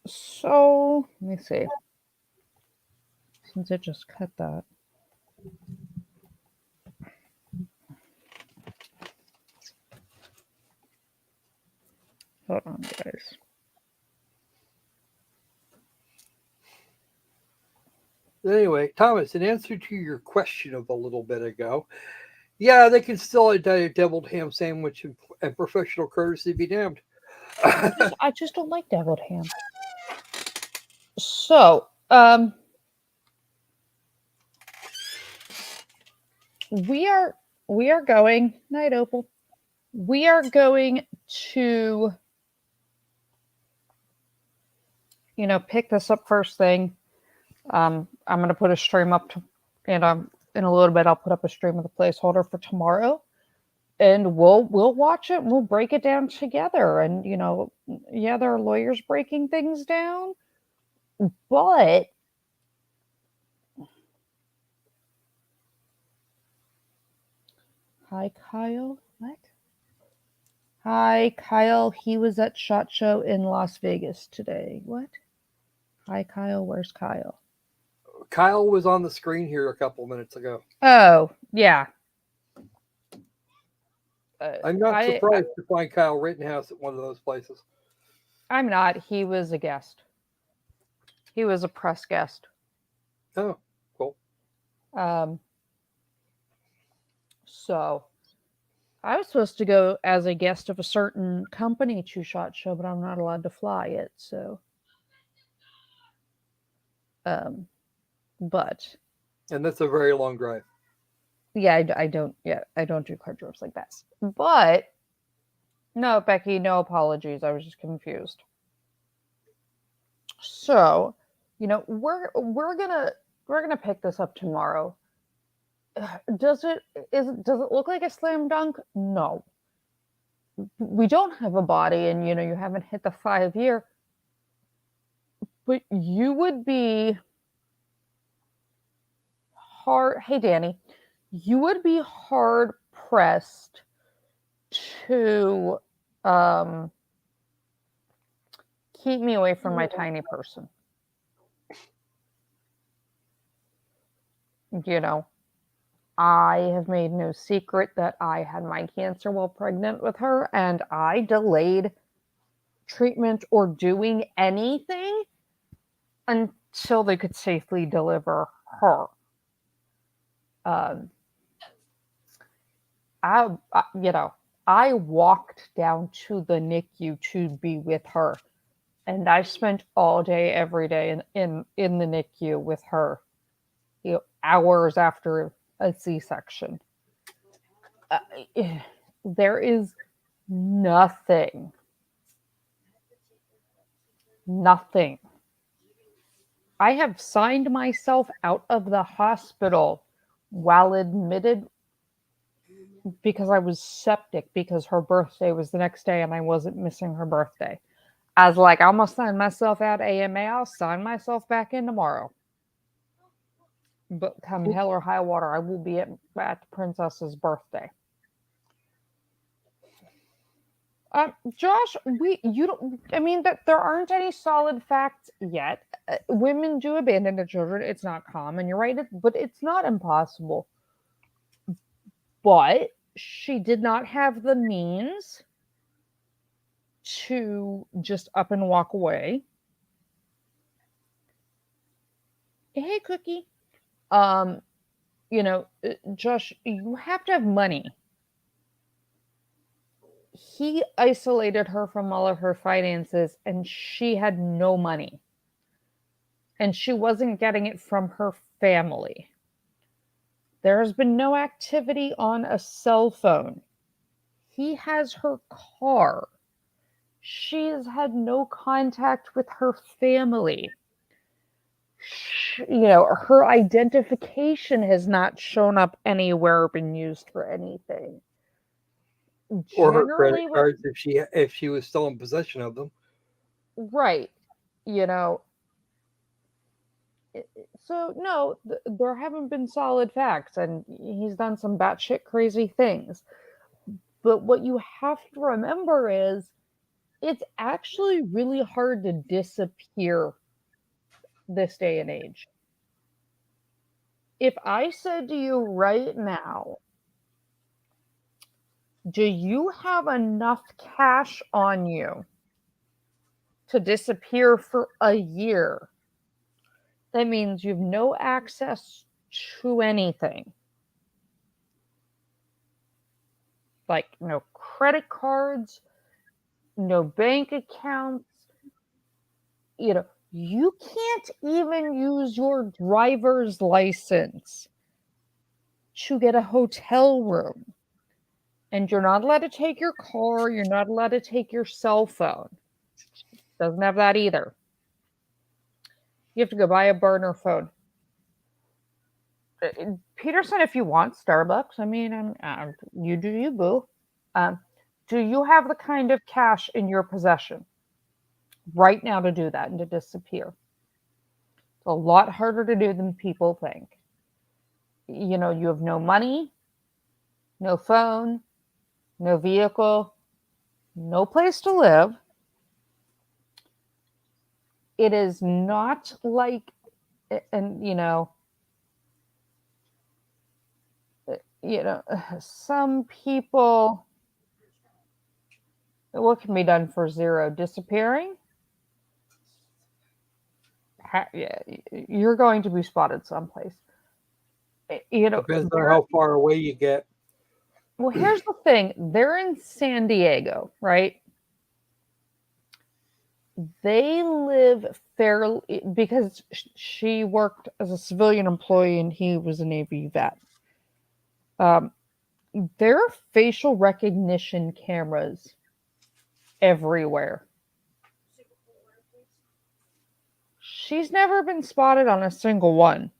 [SPEAKER 1] So, let me see. Since I just cut that. Hold on, guys.
[SPEAKER 3] Anyway, Thomas, in answer to your question of a little bit ago, yeah, they can still indict a deviled ham sandwich and professional courtesy be damned.
[SPEAKER 1] I just don't like deviled ham. So, we are going, night Opal. We are going to, pick this up first thing. I'm going to put a stream up and in a little bit I'll put up a stream with a placeholder for tomorrow, and we'll watch it and we'll break it down together. And yeah, there are lawyers breaking things down, but hi Kyle. What? Hi Kyle. He was at SHOT Show in Las Vegas today. What? Hi Kyle. Where's Kyle?
[SPEAKER 3] Kyle was on the screen here a couple minutes ago.
[SPEAKER 1] Oh, yeah.
[SPEAKER 3] I'm not surprised to find Kyle Rittenhouse at one of those places.
[SPEAKER 1] I'm not. He was a guest. He was a press guest.
[SPEAKER 3] Oh, cool.
[SPEAKER 1] So I was supposed to go as a guest of a certain company to SHOT Show, but I'm not allowed to fly it. So, but.
[SPEAKER 3] And that's a very long drive.
[SPEAKER 1] Yeah, I don't do car drives like that. But no, Becky, no apologies. I was just confused. So, we're gonna pick this up tomorrow. Does it look like a slam dunk? No. We don't have a body, and you haven't hit the 5-year. But you would be hard. Hey, Danny. You would be hard pressed to keep me away from my tiny person. I have made no secret that I had my cancer while pregnant with her, and I delayed treatment or doing anything until they could safely deliver her. I walked down to the NICU to be with her, and I spent all day, every day in the NICU with her, hours after a C-section. There is nothing. I have signed myself out of the hospital while admitted because I was septic, because her birthday was the next day and I wasn't missing her birthday. I was like, I almost signed myself out AMA. I'll sign myself back in tomorrow. But come hell or high water, I will be at the princess's birthday. Josh, you don't. I mean that there aren't any solid facts yet. Women do abandon their children. It's not common. You're right, but it's not impossible. But she did not have the means to just up and walk away. Hey, Cookie. Josh, you have to have money. He isolated her from all of her finances, and she had no money. And she wasn't getting it from her family. There has been no activity on a cell phone. He has her car. She has had no contact with her family. Her identification has not shown up anywhere or been used for anything.
[SPEAKER 3] Or her credit
[SPEAKER 1] Generally,
[SPEAKER 3] cards if she was still in possession of them.
[SPEAKER 1] right. So no, there haven't been solid facts, and he's done some batshit crazy things. But what you have to remember is it's actually really hard to disappear this day and age. If I said to you right now, do you have enough cash on you to disappear for a year? That means you have no access to anything. Like no credit cards, no bank accounts. You can't even use your driver's license to get a hotel room. And you're not allowed to take your car. You're not allowed to take your cell phone. Doesn't have that either. You have to go buy a burner phone. Peterson, if you want Starbucks, I mean, you do you, boo. Do you have the kind of cash in your possession right now to do that and to disappear? It's a lot harder to do than people think. You have no money, no phone, no vehicle, no place to live. It is not like, and some people, what can be done for zero? Disappearing? Yeah, you're going to be spotted someplace.
[SPEAKER 3] Depends on how far away you get.
[SPEAKER 1] Well, here's the thing. They're in San Diego, right? They live fairly, because she worked as a civilian employee and he was a Navy vet. There are facial recognition cameras everywhere. She's never been spotted on a single one.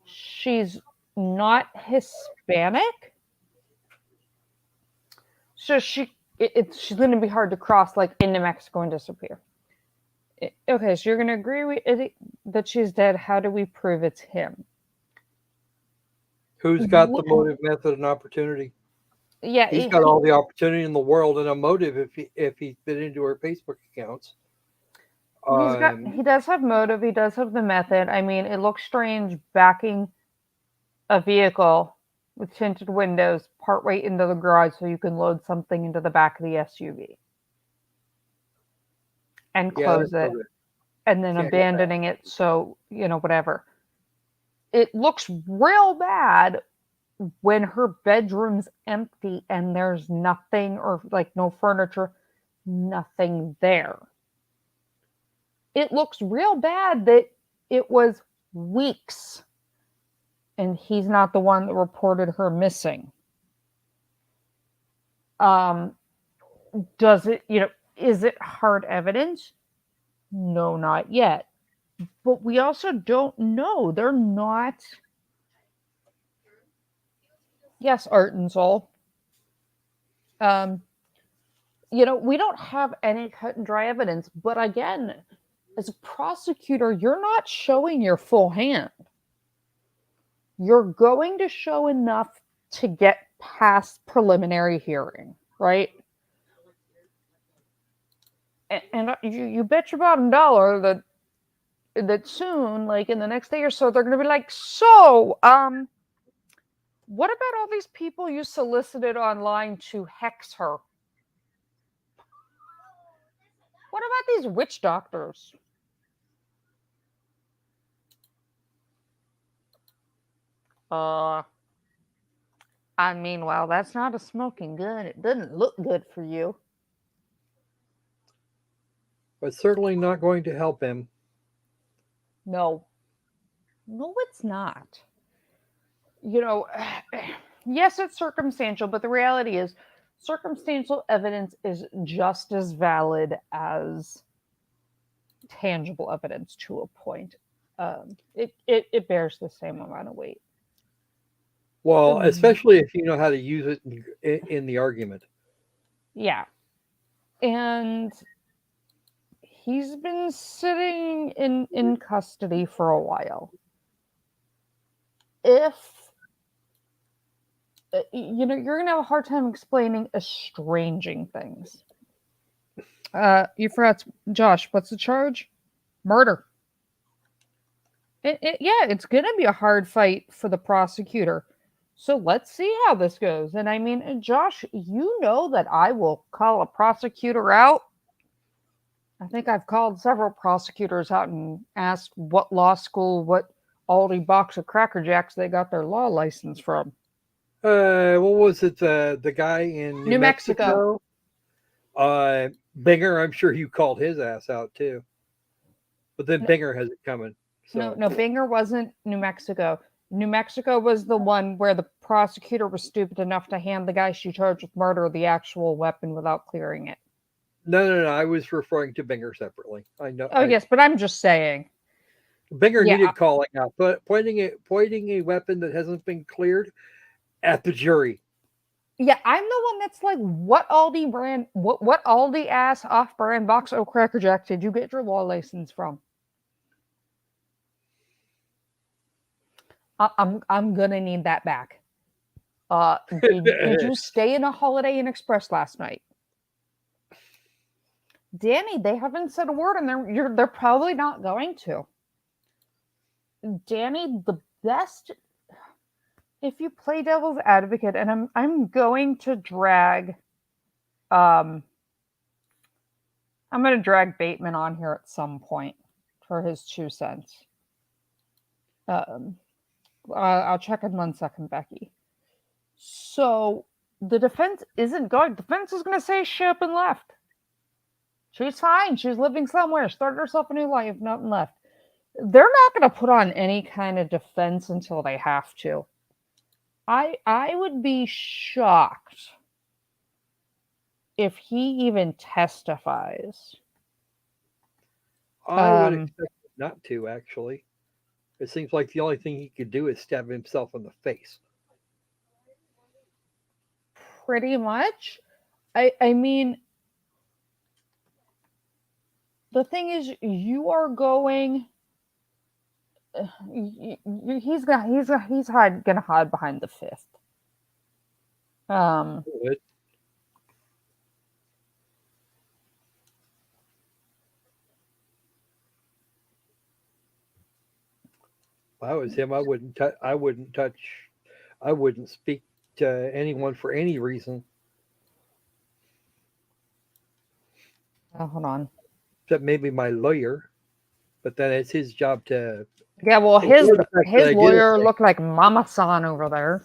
[SPEAKER 1] She's not Hispanic. So she's going to be hard to cross, like into Mexico and disappear. Okay, so you're going to agree that she's dead. How do we prove it's him?
[SPEAKER 3] Who's got the motive, method, and opportunity?
[SPEAKER 1] Yeah,
[SPEAKER 3] he's got all the opportunity in the world and a motive if he's been into her Facebook accounts.
[SPEAKER 1] He does have motive. He does have the method. I mean, it looks strange backing a vehicle with tinted windows partway into the garage so you can load something into the back of the SUV and close it, and then abandoning it. So, whatever. It looks real bad when her bedroom's empty and there's nothing, or like no furniture, nothing there. It looks real bad that it was weeks and he's not the one that reported her missing. Does it, is it hard evidence? No, not yet. But we also don't know. They're not. Yes, Art and Soul. we don't have any cut and dry evidence, but again, as a prosecutor, you're not showing your full hand. You're going to show enough to get past preliminary hearing, right? And you bet your bottom dollar that soon, like in the next day or so, they're going to be like, so, what about all these people you solicited online to hex her? What about these witch doctors? I mean, well, that's not a smoking gun. It doesn't look good for you.
[SPEAKER 3] But certainly not going to help him.
[SPEAKER 1] No. No, it's not. Yes, it's circumstantial, but the reality is circumstantial evidence is just as valid as tangible evidence to a point. It bears the same amount of weight.
[SPEAKER 3] Well, especially if you know how to use it in the argument.
[SPEAKER 1] Yeah. And he's been sitting in custody for a while. If you're going to have a hard time explaining estranging things. You forgot, Josh, what's the charge? Murder. It's going to be a hard fight for the prosecutor. So let's see how this goes. And I mean, Josh, you know that I will call a prosecutor out. I think I've called several prosecutors out and asked what law school, what Aldi box of Cracker Jacks they got their law license from.
[SPEAKER 3] What was it? The guy in New Mexico? Binger, I'm sure you called his ass out too. But then Binger has it coming. So.
[SPEAKER 1] No, Binger wasn't New Mexico. New Mexico was the one where the prosecutor was stupid enough to hand the guy she charged with murder the actual weapon without clearing it.
[SPEAKER 3] No. I was referring to Binger separately. I know.
[SPEAKER 1] Oh, yes, but I'm just saying.
[SPEAKER 3] Binger needed calling out, but pointing a weapon that hasn't been cleared at the jury.
[SPEAKER 1] Yeah, I'm the one that's like, what Aldi ass off-brand box of Cracker Jack did you get your law license from? I'm gonna need that back. Did you stay in a Holiday Inn Express last night? Danny, they haven't said a word, and they're probably not going to. Danny, the best, if you play devil's advocate, and I'm going to drag, I'm going to drag Bateman on here at some point for his 2 cents. I'll check in 1 second, Becky. So the defense isn't going. Defense is going to say she up and left. She's fine. She's living somewhere. Started herself a new life. Nothing left. They're not going to put on any kind of defense until they have to. I would be shocked if he even testifies.
[SPEAKER 3] I would expect not to, actually. It seems like the only thing he could do is stab himself in the face.
[SPEAKER 1] Pretty much. I mean, the thing is, you are going. He's gonna hide behind the fifth.
[SPEAKER 3] Good. If I was him, I wouldn't speak to anyone for any reason.
[SPEAKER 1] Hold on.
[SPEAKER 3] Except maybe my lawyer, but then it's his job to.
[SPEAKER 1] Yeah, well, his lawyer looked like Mama San over there.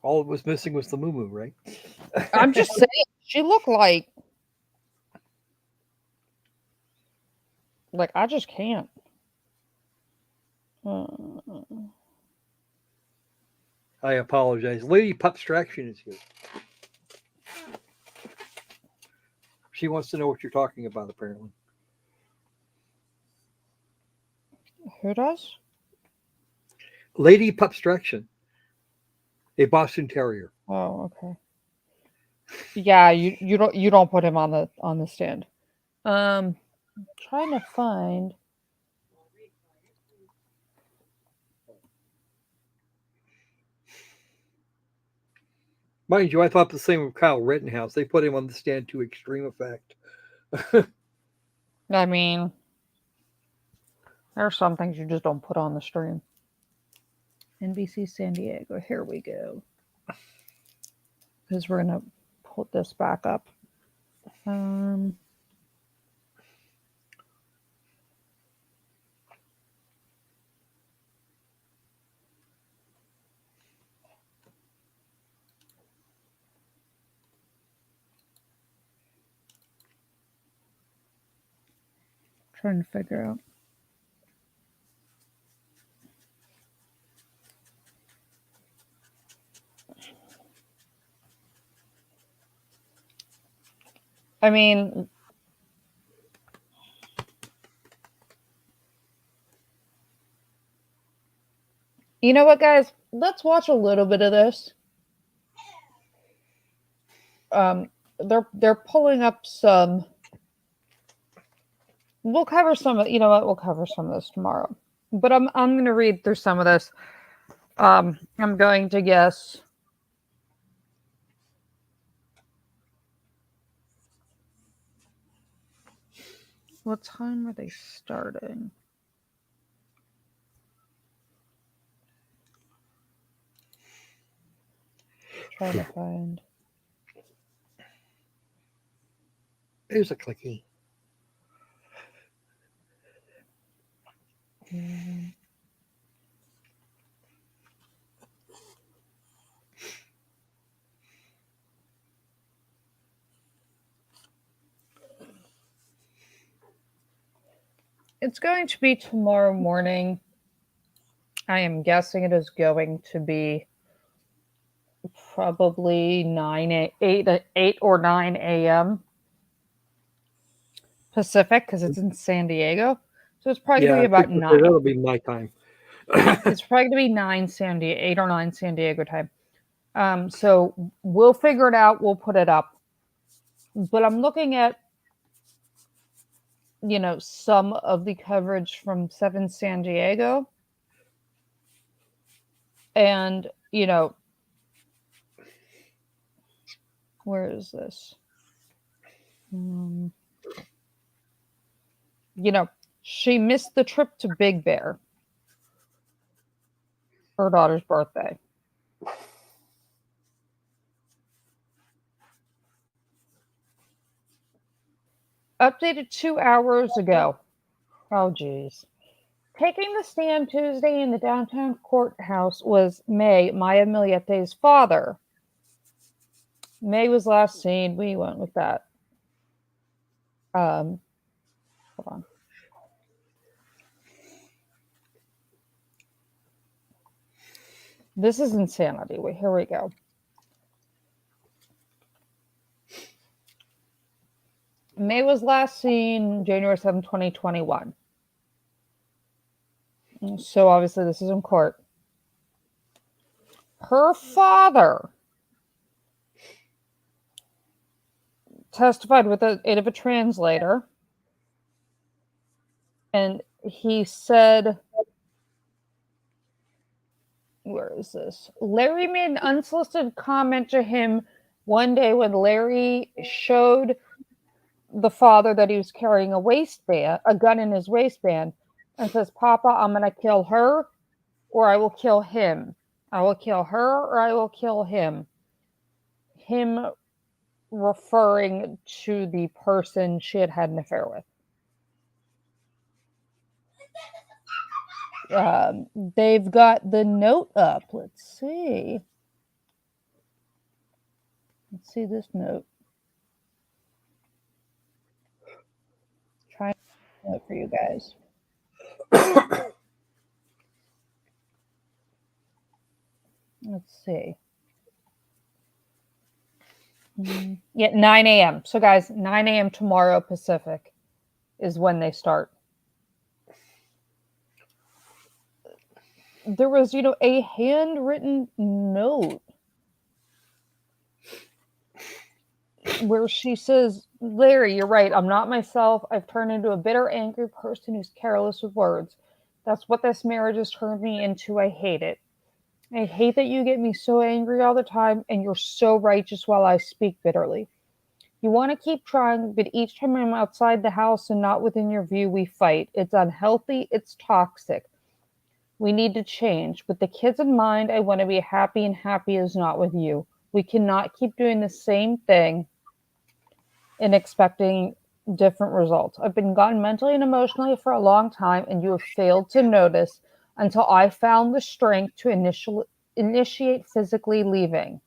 [SPEAKER 3] All it was missing was the moo-moo, right?
[SPEAKER 1] I'm just saying, she looked like I just can't.
[SPEAKER 3] I apologize. Lady Pupstraction is here. She wants to know what you're talking about, apparently.
[SPEAKER 1] Who does?
[SPEAKER 3] Lady Pupstraction. A Boston Terrier.
[SPEAKER 1] Oh, okay. Yeah, you don't put him on the stand. I'm trying to find.
[SPEAKER 3] Mind you, I thought the same with Kyle Rittenhouse. They put him on the stand to extreme effect.
[SPEAKER 1] I mean, there are some things you just don't put on the stream. NBC San Diego. Here we go. Because we're gonna put this back up. Trying to figure out. I mean, you know what, guys? Let's watch a little bit of this. They're pulling up some. We'll cover some of. You know what? We'll cover some of this tomorrow. But I'm going to read through some of this. I'm going to guess. What time are they starting? Trying to find.
[SPEAKER 3] There's a clicky.
[SPEAKER 1] It's going to be tomorrow morning. I am guessing it is going to be probably 8 or 9 a.m. Pacific because it's in San Diego. So it's probably going to be about 9.
[SPEAKER 3] That'll be my time.
[SPEAKER 1] It's probably going to be 8 or 9 San Diego time. So we'll figure it out. We'll put it up. But I'm looking at, some of the coverage from 7 San Diego. And, where is this? She missed the trip to Big Bear. Her daughter's birthday. Updated 2 hours ago. Oh, geez. Taking the stand Tuesday in the downtown courthouse was Maya Millete's father. May was last seen. We went with that. Hold on. This is insanity. Here we go. May was last seen January 7, 2021. So obviously this is in court. Her father testified with the aid of a translator. And he said, where is this? Larry made an unsolicited comment to him one day when Larry showed the father that he was carrying a gun in his waistband, and says, "Papa, I'm going to kill her or I will kill him. I will kill her or I will kill him." Him referring to the person she had an affair with. They've got the note up. Let's see. Let's see this note. Try a note for you guys. Let's see. Yeah, 9 a.m. So, guys, 9 a.m. tomorrow Pacific is when they start. There was, a handwritten note where she says, Larry, you're right. I'm not myself. I've turned into a bitter, angry person who's careless with words. That's what this marriage has turned me into. I hate it. I hate that you get me so angry all the time and you're so righteous while I speak bitterly. You want to keep trying, but each time I'm outside the house and not within your view, we fight. It's unhealthy. It's toxic. We need to change. With the kids in mind, I want to be happy, and happy is not with you. We cannot keep doing the same thing and expecting different results. I've been gone mentally and emotionally for a long time, and you have failed to notice until I found the strength to initiate physically leaving.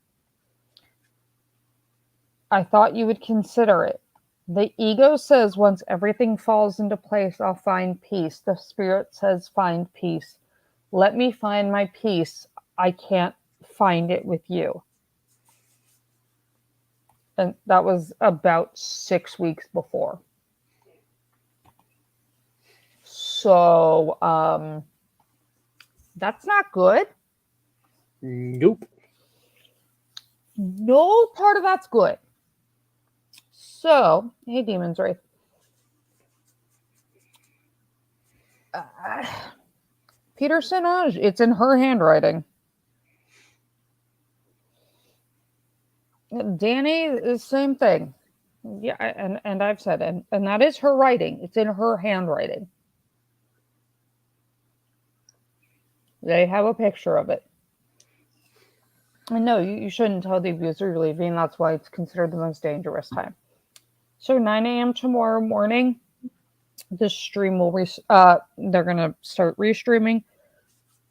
[SPEAKER 1] I thought you would consider it. The ego says once everything falls into place, I'll find peace. The spirit says find peace. Let me find my peace. I can't find it with you. And that was about 6 weeks before. So, that's not good.
[SPEAKER 3] Nope.
[SPEAKER 1] No part of that's good. So, hey, Demon's Wraith. Peterson, it's in her handwriting. Danny is the same thing. Yeah, and I've said it, and that is her writing. It's in her handwriting. They have a picture of it. And no, you shouldn't tell the abuser you're leaving. That's why it's considered the most dangerous time. So 9 a.m. tomorrow morning, the stream will they're gonna start restreaming.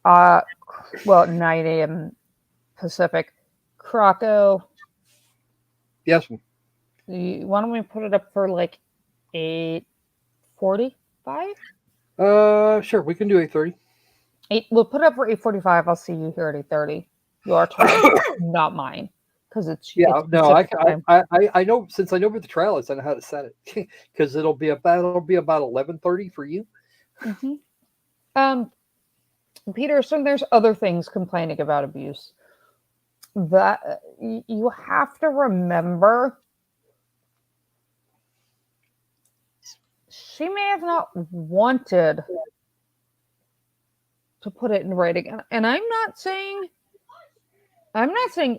[SPEAKER 1] 9 a.m. Pacific. Croco.
[SPEAKER 3] Yes.
[SPEAKER 1] Why don't we put it up for like 8:45?
[SPEAKER 3] Sure, we can do 8:30.
[SPEAKER 1] We'll put it up for 8:45. I'll see you here at 8:30. Your time, not mine, because it's
[SPEAKER 3] I know, since I know what the trial is, I know how to set it because it'll be about 11:30 for you.
[SPEAKER 1] Mm-hmm. Peterson, there's other things complaining about abuse. That you have to remember, she may have not wanted to put it in writing, and I'm not saying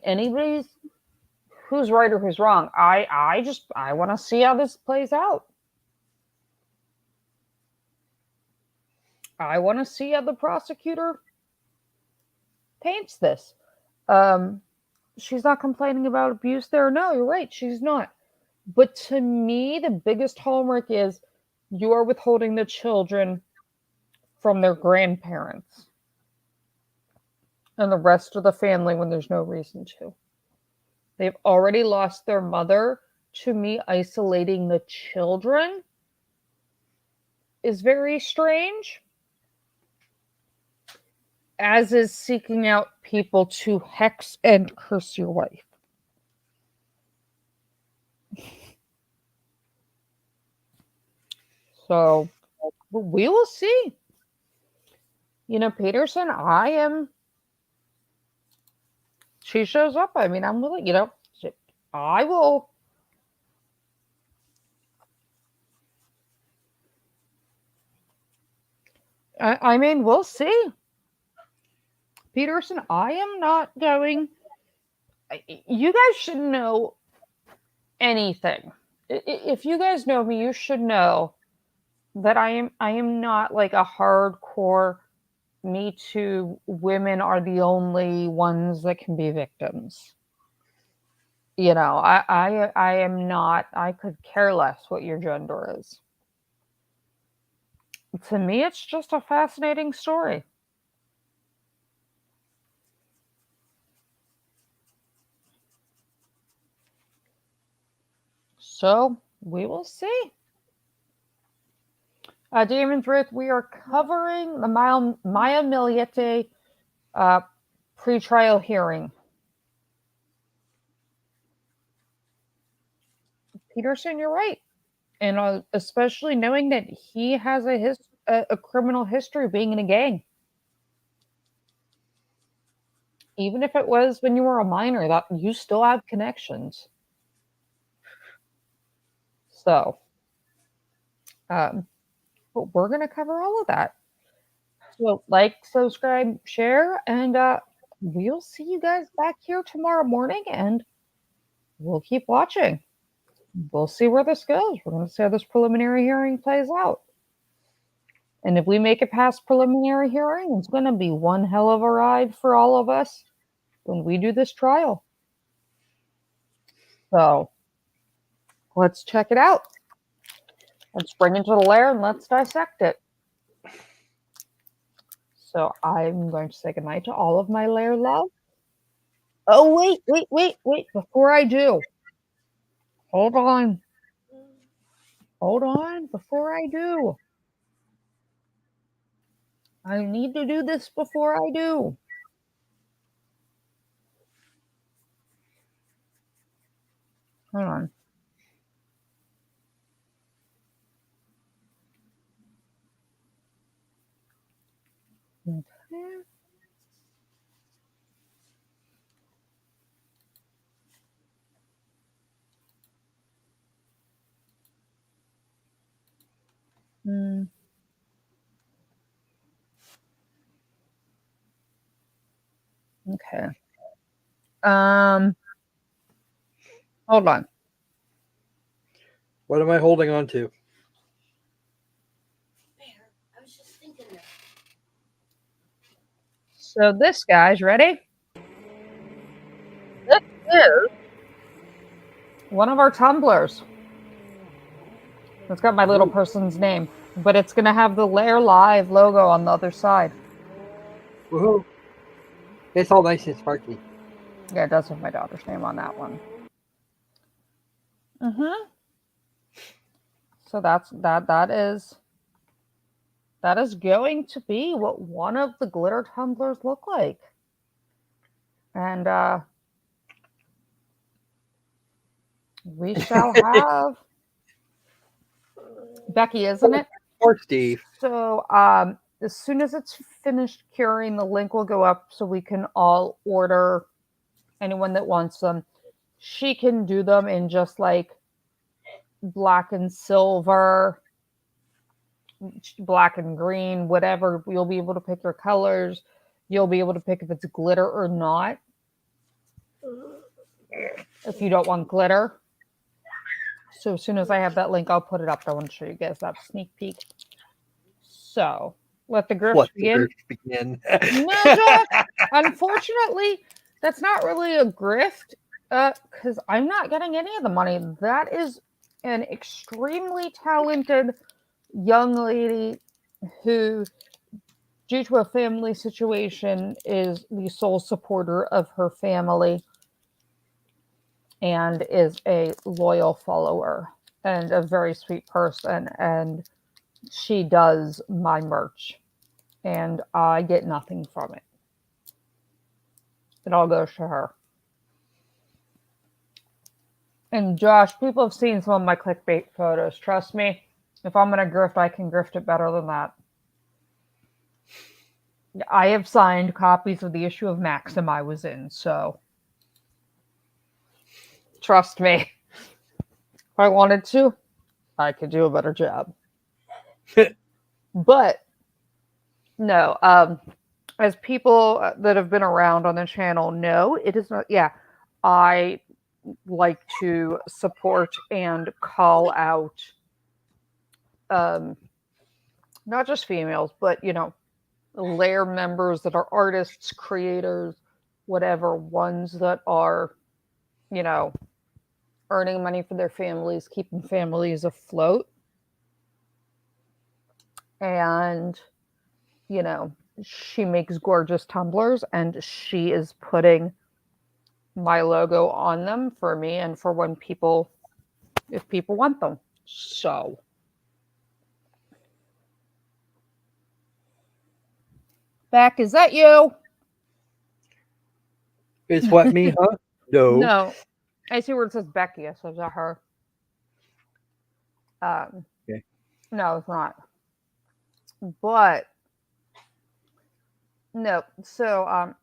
[SPEAKER 1] anybody's who's right or who's wrong. I want to see how this plays out. I want to see how the prosecutor paints this. She's not complaining about abuse there. No, you're right. She's not. But to me, the biggest hallmark is you are withholding the children from their grandparents and the rest of the family when there's no reason to. They've already lost their mother. To me, isolating the children is very strange, as is seeking out people to hex and curse your wife. So we will see. Peterson, she shows up. I mean, I'm willing, I will. I mean, we'll see. Peterson, I am not going. You guys should know anything. If you guys know me, you should know that I am not like a hardcore Me Too. Women are the only ones that can be victims. I am not. I could care less what your gender is. To me, it's just a fascinating story. So we will see. Demon's Wraith, we are covering the Maya Millete pretrial hearing. Peterson, you're right. And especially knowing that he has a criminal history being in a gang. Even if it was when you were a minor, that you still have connections. So, but we're going to cover all of that. So, like, subscribe, share, and we'll see you guys back here tomorrow morning, and we'll keep watching. We'll see where this goes. We're going to see how this preliminary hearing plays out. And if we make it past preliminary hearing, it's going to be one hell of a ride for all of us when we do this trial. So let's check it out. Let's bring it to the lair and let's dissect it. So I'm going to say goodnight to all of my lair love. Oh, wait. Before I do, hold on. Before I do. I need to do this before I do. Hold on. Okay. Okay. Hold on.
[SPEAKER 3] What am I holding on to?
[SPEAKER 6] I was just thinking that.
[SPEAKER 1] So this guy's ready. This is one of our tumblers. It's got my little person's name, but it's going to have the Lair Live logo on the other side.
[SPEAKER 3] Woohoo! It's all nice and sparkly.
[SPEAKER 1] Yeah, it does have my daughter's name on that one. So that is going to be what one of the glitter tumblers look like. And we shall have Becky, isn't it?
[SPEAKER 3] Or Steve.
[SPEAKER 1] So as soon as it's finished curing, the link will go up so we can all order anyone that wants them. She can do them in just like black and silver, black and green, whatever. You'll be able to pick your colors. You'll be able to pick if it's glitter or not. If you don't want glitter. So as soon as I have that link, I'll put it up. I want to show you guys that sneak peek. So let the grift begin. No, Doc. Unfortunately, that's not really a grift because I'm not getting any of the money. That is an extremely talented young lady who, due to a family situation, is the sole supporter of her family and is a loyal follower and a very sweet person. And she does my merch and I get nothing from it. It all goes to her. And Josh, people have seen some of my clickbait photos. Trust me, if I'm going to grift, I can grift it better than that. I have signed copies of the issue of Maxim I was in, so trust me. If I wanted to, I could do a better job. But no, as people that have been around on the channel know, it is not. Yeah, I like to support and call out not just females, but lair members that are artists, creators, whatever, ones that are earning money for their families, keeping families afloat. And she makes gorgeous tumblers and she is putting my logo on them for me and for when if people want them. So Beck, is that you?
[SPEAKER 3] It's what, me, huh? No.
[SPEAKER 1] No. I see where it says Becky, so is that her?
[SPEAKER 3] Okay.
[SPEAKER 1] No, it's not. But no, so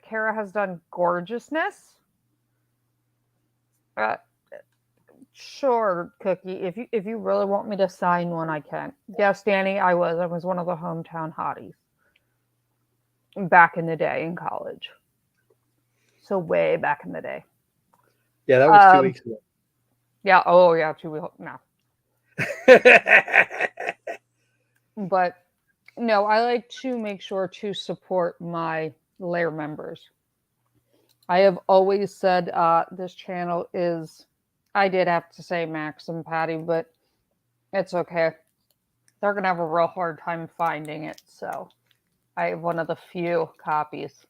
[SPEAKER 1] Kara has done gorgeousness. Sure, Cookie. If you really want me to sign one, I can. Yes, Danny, I was one of the hometown hotties back in the day in college. So way back in the day.
[SPEAKER 3] Yeah, that was 2 weeks ago.
[SPEAKER 1] Yeah. Oh, yeah. 2 weeks. No. But no, I like to make sure to support my lair members. I have always said this channel is, I did have to say Max and Patty, but it's okay. They're going to have a real hard time finding it. So I have one of the few copies.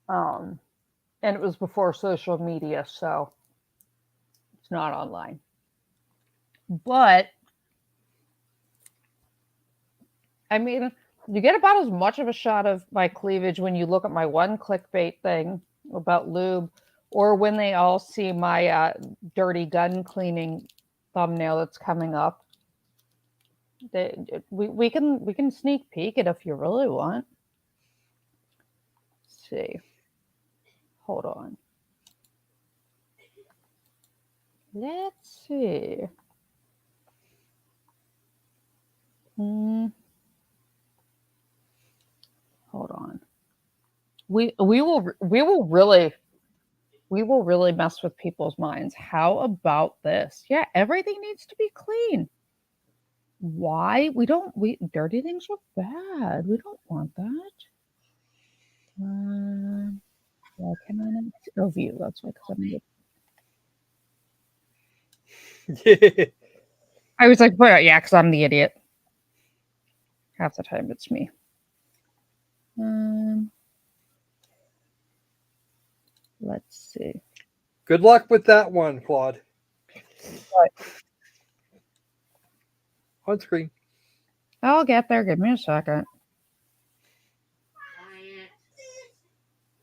[SPEAKER 1] And it was before social media, so it's not online. But I mean, you get about as much of a shot of my cleavage when you look at my one clickbait thing about lube, or when they all see my dirty gun cleaning thumbnail that's coming up. We can sneak peek it if you really want. Let's see. Hold on. Let's see. Hold on. We will really mess with people's minds. How about this? Yeah, everything needs to be clean. Why? We dirty things are bad. We don't want that. Why can I not see? Oh, view. That's why, because I'm I was like, well, yeah, because I'm the idiot. Half the time it's me. Let's see.
[SPEAKER 3] Good luck with that one, Claude.
[SPEAKER 1] What?
[SPEAKER 3] On screen.
[SPEAKER 1] I'll get there. Give me a second.
[SPEAKER 10] Quiet.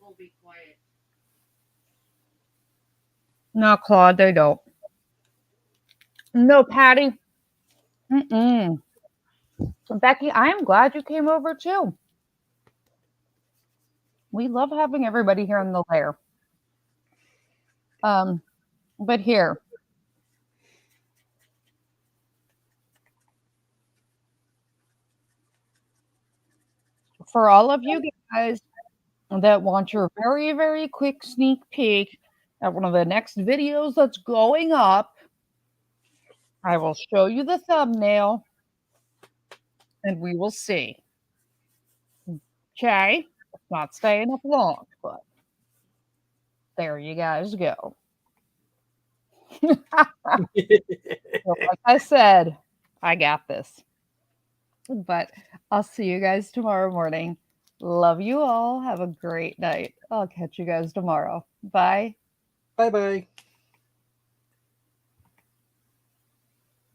[SPEAKER 10] We'll be quiet.
[SPEAKER 1] No, Claude, they don't. No, Patty. Mm-mm. Becky, I am glad you came over too. We love having everybody here in the lair. But here. For all of you guys that want your very, very quick sneak peek at one of the next videos that's going up, I will show you the thumbnail and we will see. Okay? It's not staying up long, but there you guys go. So like I said, I got this. But I'll see you guys tomorrow morning. Love you all. Have a great night. I'll catch you guys tomorrow. Bye.
[SPEAKER 3] Bye-bye.